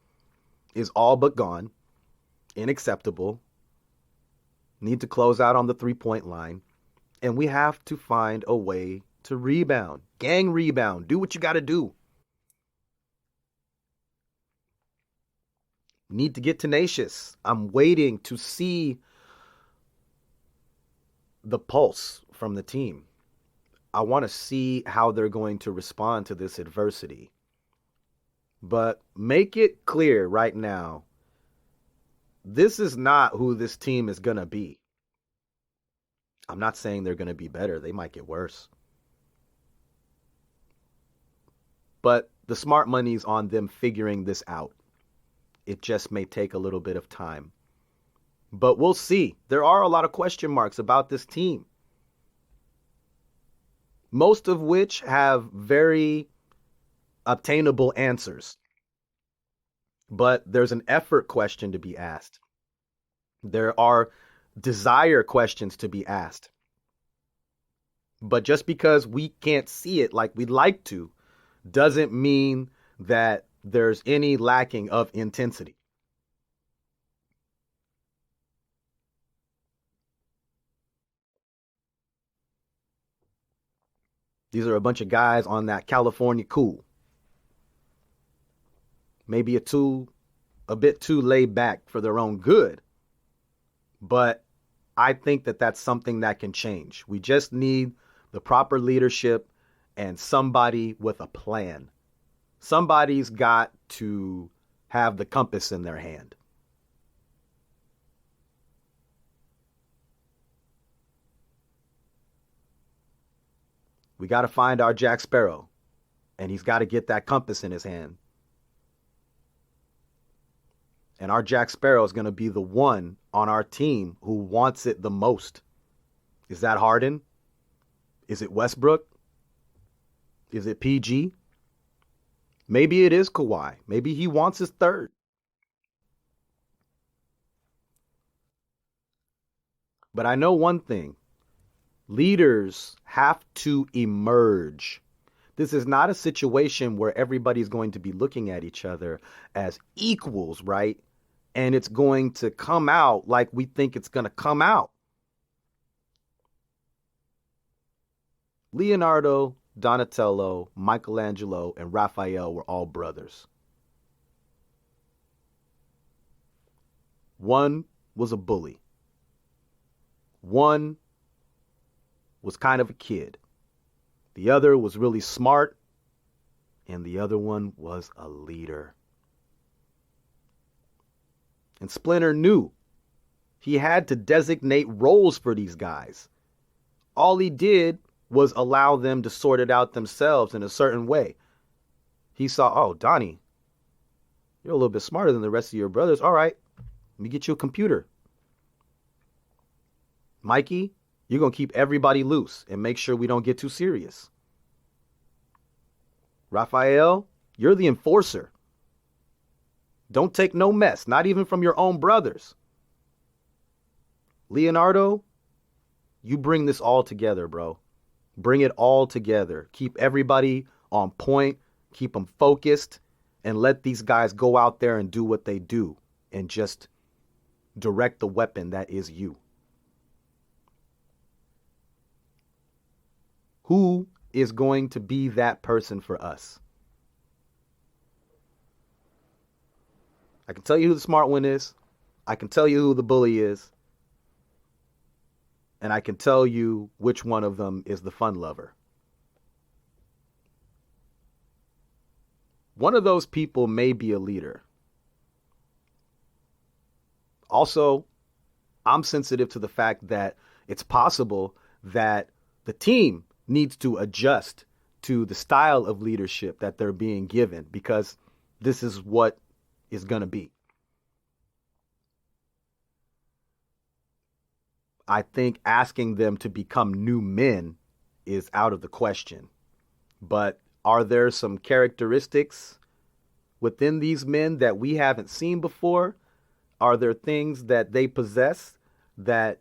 is all but gone, unacceptable, need to close out on the 3-point line, and we have to find a way to rebound. Gang rebound. Do what you got to do. Need to get tenacious. I'm waiting to see the pulse from the team. I want to see how they're going to respond to this adversity. But make it clear right now, this is not who this team is going to be. I'm not saying they're going to be better. They might get worse. But the smart money's on them figuring this out. It just may take a little bit of time. But we'll see. There are a lot of question marks about this team, most of which have very obtainable answers. But there's an effort question to be asked. There are desire questions to be asked. But just because we can't see it like we'd like to, doesn't mean that there's any lacking of intensity. These are a bunch of guys on that California cool. Maybe a bit too laid back for their own good. But I think that that's something that can change. We just need the proper leadership and somebody with a plan. Somebody's got to have the compass in their hand. We got to find our Jack Sparrow, and he's got to get that compass in his hand. And our Jack Sparrow is going to be the one on our team who wants it the most. Is that Harden? Is it Westbrook? Is it PG? Maybe it is Kawhi. Maybe he wants his third. But I know one thing. Leaders have to emerge. This is not a situation where everybody's going to be looking at each other as equals, right? And it's going to come out like we think it's going to come out. Leonardo, Donatello, Michelangelo, and Raphael were all brothers. One was a bully. One was kind of a kid. The other was really smart, and the other one was a leader. And Splinter knew he had to designate roles for these guys. All he did was allow them to sort it out themselves in a certain way. He saw, oh, Donnie, you're a little bit smarter than the rest of your brothers. All right, let me get you a computer. Mikey, you're going to keep everybody loose and make sure we don't get too serious. Raphael, you're the enforcer. Don't take no mess, not even from your own brothers. Leonardo, you bring this all together, bro. Bring it all together. Keep everybody on point, keep them focused, and let these guys go out there and do what they do and just direct the weapon that is you. Who is going to be that person for us? I can tell you who the smart one is. I can tell you who the bully is. And I can tell you which one of them is the fun lover. One of those people may be a leader. Also, I'm sensitive to the fact that it's possible that the team needs to adjust to the style of leadership that they're being given, because this is what is going to be. I think asking them to become new men is out of the question. But are there some characteristics within these men that we haven't seen before? Are there things that they possess that,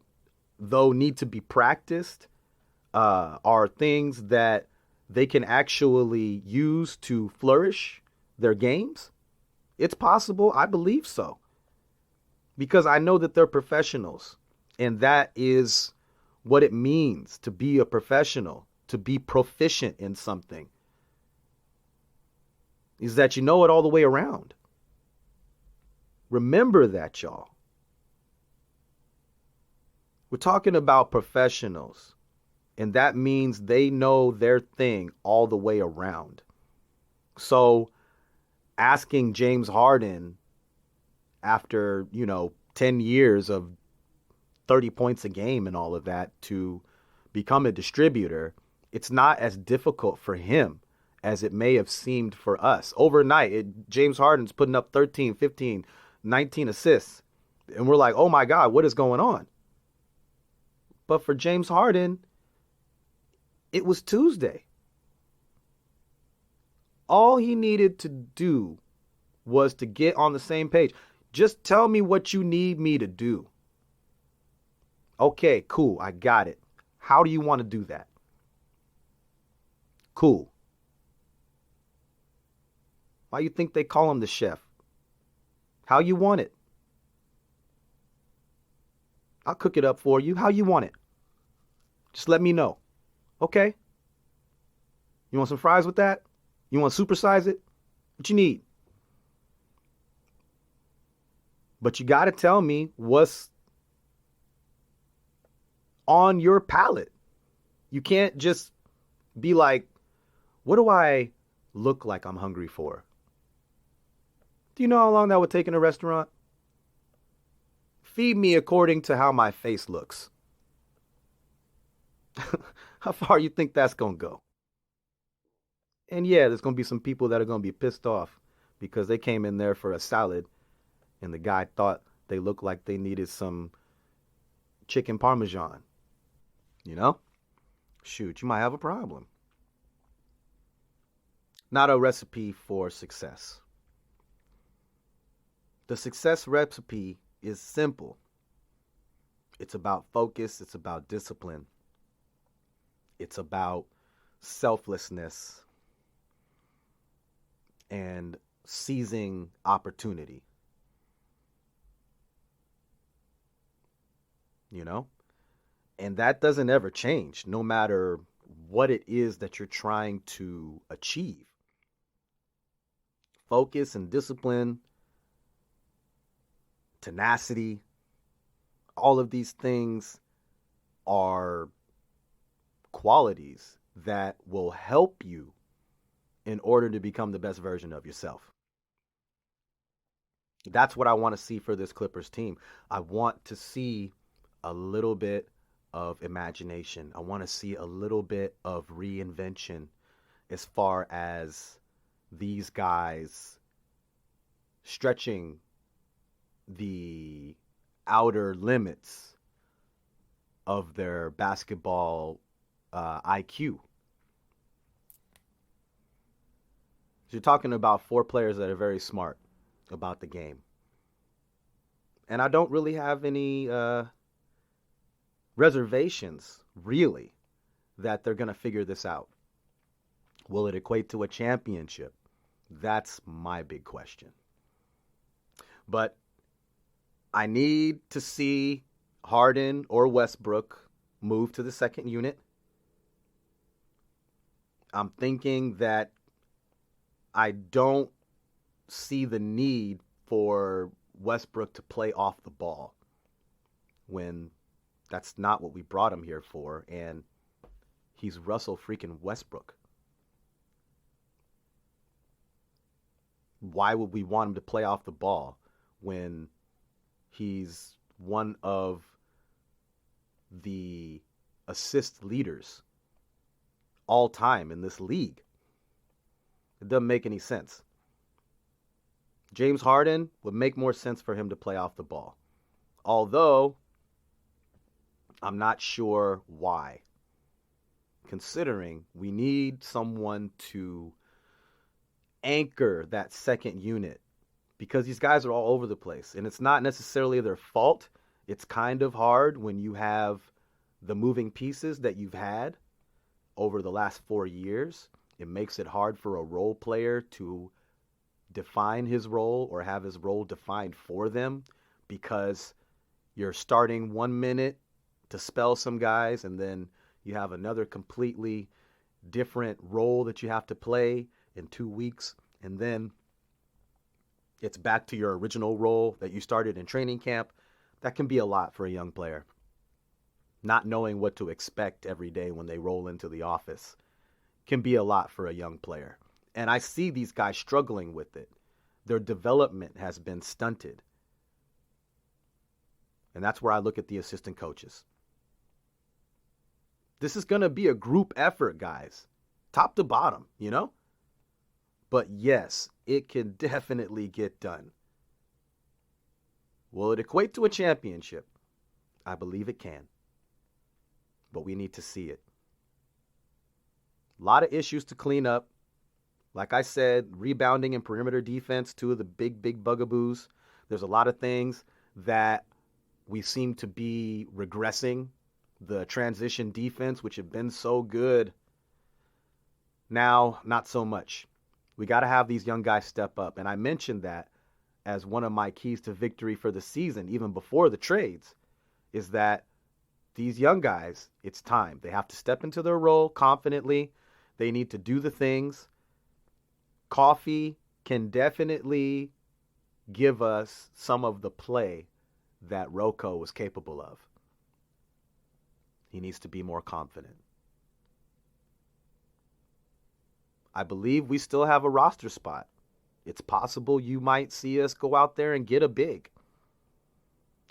though, need to be practiced? Are things that they can actually use to flourish their games? It's possible. I believe so. Because I know that they're professionals. And that is what it means to be a professional, to be proficient in something, is that you know it all the way around. Remember that, y'all. We're talking about professionals, and that means they know their thing all the way around. So asking James Harden after, 10 years of 30 points a game and all of that to become a distributor, it's not as difficult for him as it may have seemed for us. Overnight, James Harden's putting up 13, 15, 19 assists. And we're like, oh my God, what is going on? But for James Harden, it was Tuesday. All he needed to do was to get on the same page. Just tell me what you need me to do. Okay, cool, I got it. How do you want to do that? Cool. Why you think they call him the chef? How you want it? I'll cook it up for you. How you want it? Just let me know. Okay? You want some fries with that? You want to supersize it? What you need? But you got to tell me what's on your palate. You can't just be like, what do I look like I'm hungry for? Do you know how long that would take in a restaurant? Feed me according to how my face looks. How far you think that's going to go? And yeah, there's going to be some people that are going to be pissed off because they came in there for a salad and the guy thought they looked like they needed some chicken parmesan. Shoot, you might have a problem. Not a recipe for success. The success recipe is simple. It's about focus. It's about discipline. It's about selflessness and seizing opportunity. And that doesn't ever change, no matter what it is that you're trying to achieve. Focus and discipline, tenacity, all of these things are qualities that will help you in order to become the best version of yourself. That's what I want to see for this Clippers team. I want to see a little bit of imagination. I want to see a little bit of reinvention as far as these guys stretching the outer limits of their basketball IQ. So you're talking about four players that are very smart about the game. And I don't really have any reservations, really, that they're going to figure this out. Will it equate to a championship? That's my big question. But I need to see Harden or Westbrook move to the second unit. I'm thinking that I don't see the need for Westbrook to play off the ball when that's not what we brought him here for, and he's Russell freaking Westbrook. Why would we want him to play off the ball when he's one of the assist leaders all time in this league. It doesn't make any sense. James Harden would make more sense for him to play off the ball. Although, I'm not sure why. Considering we need someone to anchor that second unit, because these guys are all over the place. And it's not necessarily their fault. It's kind of hard when you have the moving pieces that you've had over the last 4 years. It makes it hard for a role player to define his role or have his role defined for them, because you're starting 1 minute to spell some guys, and then you have another completely different role that you have to play in 2 weeks, and then it's back to your original role that you started in training camp. That can be a lot for a young player. Not knowing what to expect every day when they roll into the office can be a lot for a young player. And I see these guys struggling with it. Their development has been stunted. And that's where I look at the assistant coaches. This is going to be a group effort, guys. Top to bottom, you know? But yes, it can definitely get done. Will it equate to a championship? I believe it can. But we need to see it. A lot of issues to clean up. Like I said, rebounding and perimeter defense, two of the big bugaboos. There's a lot of things that we seem to be regressing. The transition defense, which had been so good, now not so much. We got to have these young guys step up. And I mentioned that as one of my keys to victory for the season, even before the trades, is that these young guys, it's time. They have to step into their role confidently. They need to do the things. Coffee can definitely give us some of the play that Rocco was capable of. He needs to be more confident. I believe we still have a roster spot. It's possible you might see us go out there and get a big.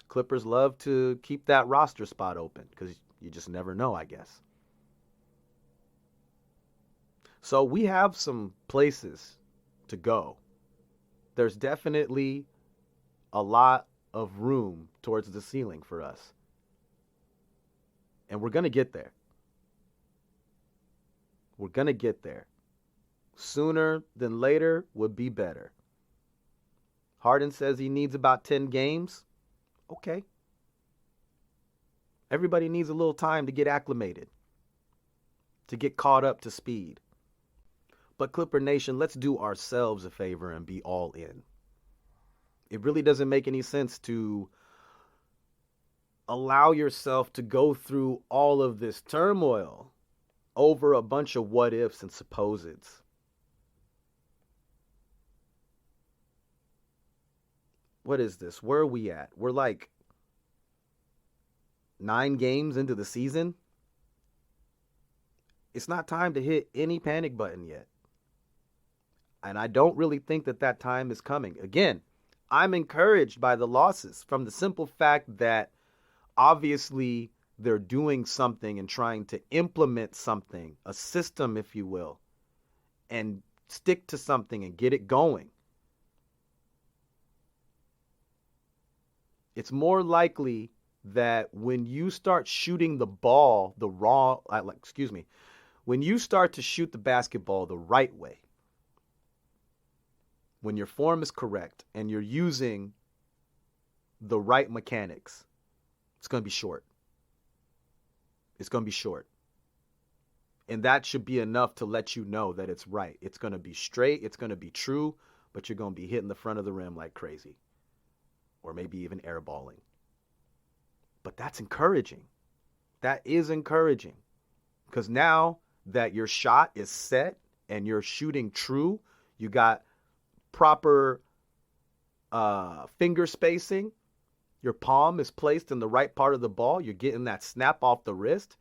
Clippers love to keep that roster spot open because you just never know, I guess. So we have some places to go. There's definitely a lot of room towards the ceiling for us. And we're going to get there. We're going to get there. Sooner than later would be better. Harden says he needs about 10 games. Okay. Everybody needs a little time to get acclimated, to get caught up to speed. But Clipper Nation, let's do ourselves a favor and be all in. It really doesn't make any sense to allow yourself to go through all of this turmoil over a bunch of what ifs and supposeds. What is this? Where are we at? We're like 9 games into the season. It's not time to hit any panic button yet. And I don't really think that time is coming. Again, I'm encouraged by the losses from the simple fact that obviously they're doing something and trying to implement something, a system, if you will, and stick to something and get it going. It's more likely that when you start shooting the ball when you start to shoot the basketball the right way, when your form is correct and you're using the right mechanics, it's going to be short. It's going to be short. And that should be enough to let you know that it's right. It's going to be straight. It's going to be true, but you're going to be hitting the front of the rim like crazy. Or maybe even airballing. But that's encouraging. That is encouraging. Because now that your shot is set and you're shooting true, you got proper finger spacing, your palm is placed in the right part of the ball, you're getting that snap off the wrist.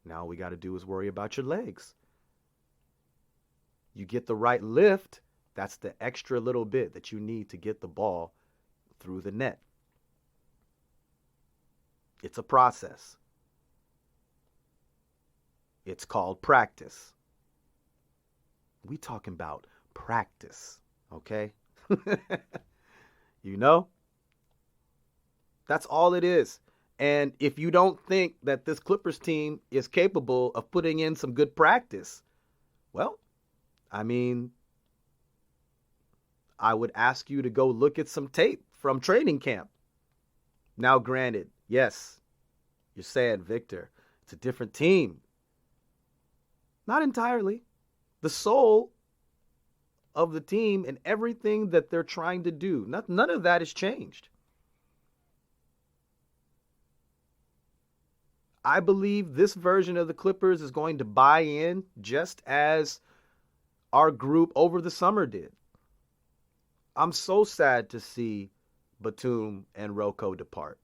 Now all we got to do is worry about your legs. You get the right lift, that's the extra little bit that you need to get the ball through the net. It's a process. It's called practice. We talking about practice, okay? You know? That's all it is. And if you don't think that this Clippers team is capable of putting in some good practice, well, I mean, I would ask you to go look at some tape from training camp. Now, granted, yes, you're saying, Victor, it's a different team. Not entirely. The soul of the team and everything that they're trying to do, none of that has changed. I believe this version of the Clippers is going to buy in just as our group over the summer did. I'm so sad to see Batum and Rocco depart.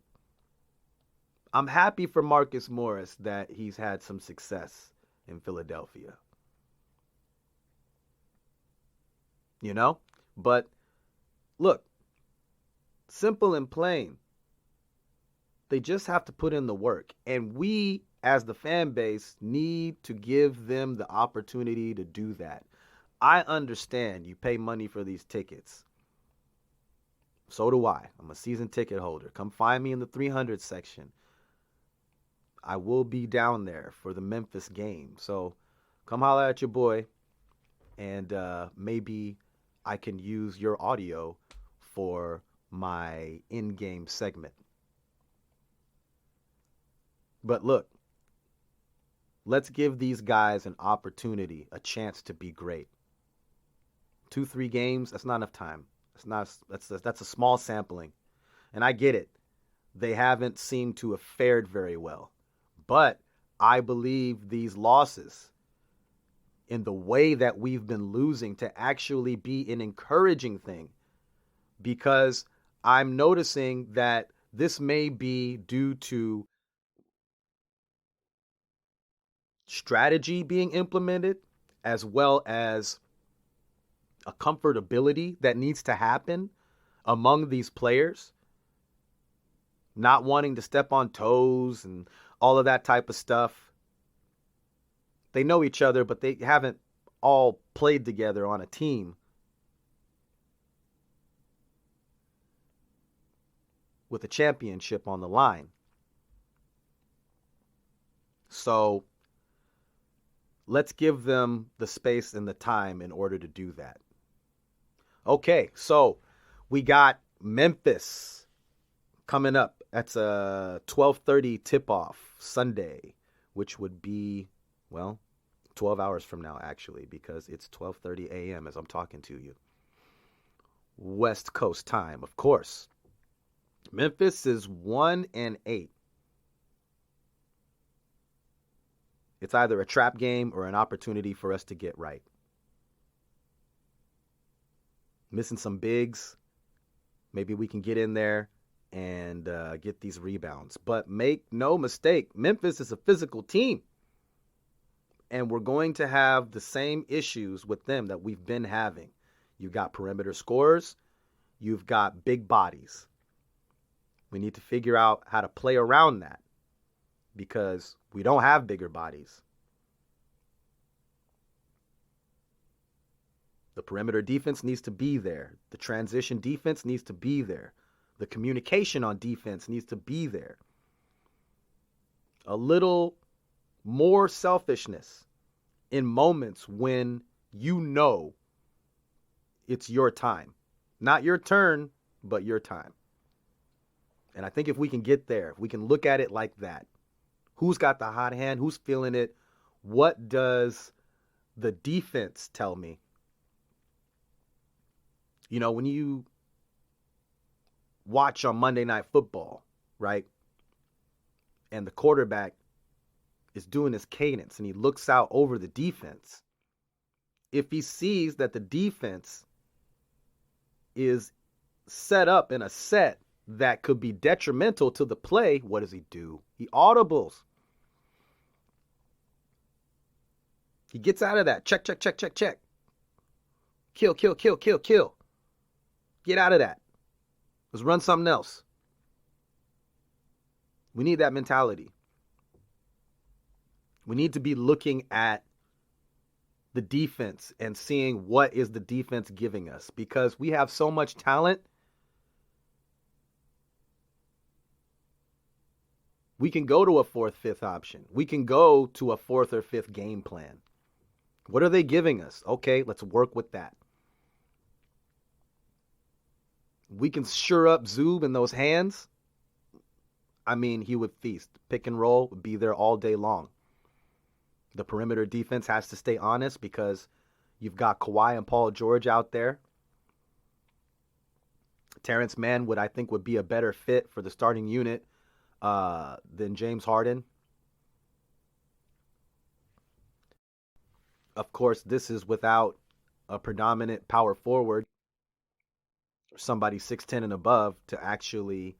I'm happy for Marcus Morris that he's had some success in Philadelphia. You know? But look, simple and plain. They just have to put in the work. And we, as the fan base, need to give them the opportunity to do that. I understand you pay money for these tickets. So do I. I'm a season ticket holder. Come find me in the 300 section. I will be down there for the Memphis game. So come holler at your boy. And maybe I can use your audio for my in-game segment. But look, let's give these guys an opportunity, a chance to be great. 2-3 games, that's not enough time. That's a small sampling. And I get it. They haven't seemed to have fared very well. But I believe these losses, in the way that we've been losing, to actually be an encouraging thing. Because I'm noticing that this may be due to strategy being implemented, as well as a comfortability that needs to happen among these players, not wanting to step on toes and all of that type of stuff. They know each other, but they haven't all played together on a team. With a championship on the line. So let's give them the space and the time in order to do that. Okay, so we got Memphis coming up. That's a 12:30 tip-off Sunday, which would be, well, 12 hours from now, actually, because it's 12:30 a.m. as I'm talking to you. West Coast time, of course. Memphis is 1-8. It's either a trap game or an opportunity for us to get right. Missing some bigs. Maybe we can get in there and get these rebounds. But make no mistake, Memphis is a physical team. And we're going to have the same issues with them that we've been having. You've got perimeter scorers. You've got big bodies. We need to figure out how to play around that, because we don't have bigger bodies. The perimeter defense needs to be there. The transition defense needs to be there. The communication on defense needs to be there. A little more selfishness in moments when you know it's your time. Not your turn, but your time. And I think if we can get there, if we can look at it like that, who's got the hot hand? Who's feeling it? What does the defense tell me? You know, when you watch on Monday Night Football, right? And the quarterback is doing his cadence and he looks out over the defense. If he sees that the defense is set up in a set that could be detrimental to the play, what does he do? He audibles. He gets out of that. Check, check, check, check, check. Kill, kill, kill, kill, kill. Get out of that. Let's run something else. We need that mentality. We need to be looking at the defense and seeing what is the defense giving us, because we have so much talent. We can go to a 4th, 5th option. We can go to a 4th or 5th game plan. What are they giving us? Okay, let's work with that. We can sure up Zoob in those hands. I mean, he would feast. Pick and roll would be there all day long. The perimeter defense has to stay honest because you've got Kawhi and Paul George out there. Terrence Mann I think would be a better fit for the starting unit than James Harden. Of course, this is without a predominant power forward, somebody 6'10" and above, to actually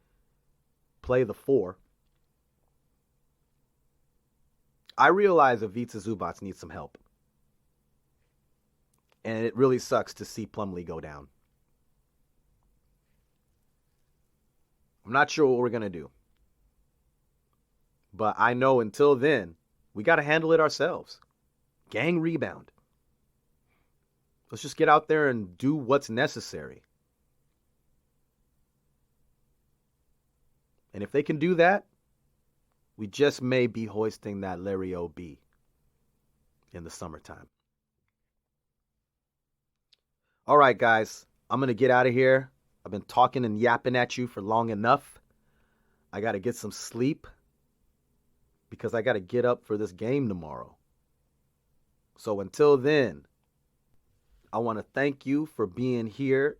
play the 4. I realize Ivica Zubac needs some help. And it really sucks to see Plumlee go down. I'm not sure what we're going to do. But I know until then, we got to handle it ourselves. Gang rebound. Let's just get out there and do what's necessary. And if they can do that, we just may be hoisting that Larry O.B. in the summertime. All right, guys, I'm going to get out of here. I've been talking and yapping at you for long enough. I got to get some sleep because I got to get up for this game tomorrow. So until then, I want to thank you for being here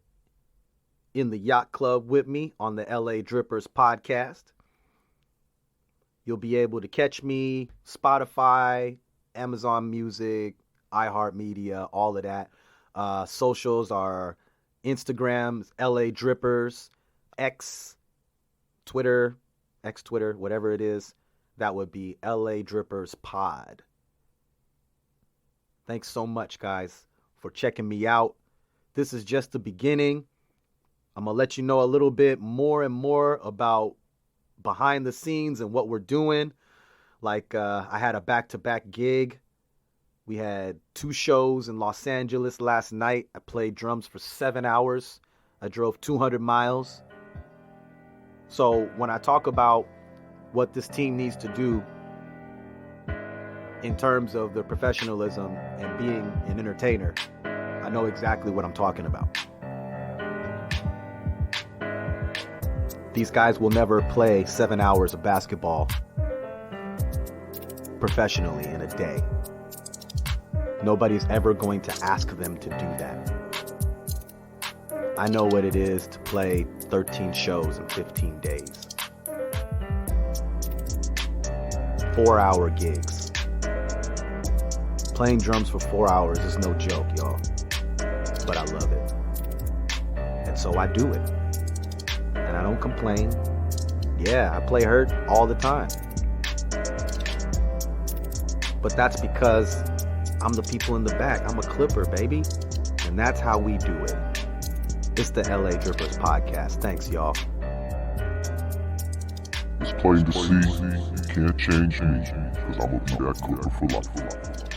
in the Yacht Club with me on the LA Drippers Podcast. You'll be able to catch me Spotify, Amazon Music, iHeartMedia, all of that. Socials are Instagram, LA Drippers, X Twitter, whatever it is. That would be LA Drippers Pod. Thanks so much, guys, for checking me out. This is just the beginning. I'm going to let you know a little bit more and more about behind the scenes and what we're doing. Like I had a back-to-back gig. We had 2 shows in Los Angeles last night. I played drums for 7 hours. I drove 200 miles. So when I talk about what this team needs to do in terms of their professionalism and being an entertainer, I know exactly what I'm talking about. These guys will never play 7 hours of basketball professionally in a day. Nobody's ever going to ask them to do that. I know what it is to play 13 shows in 15 days. 4-hour gigs. Playing drums for 4 hours is no joke, y'all. But I love it. And so I do it. And I don't complain. Yeah, I play hurt all the time. But that's because I'm the people in the back. I'm a Clipper, baby. And that's how we do it. It's the LA Drippers Podcast. Thanks, y'all. It's plain to see you can't change me, because I'm gonna be that Clipper for life.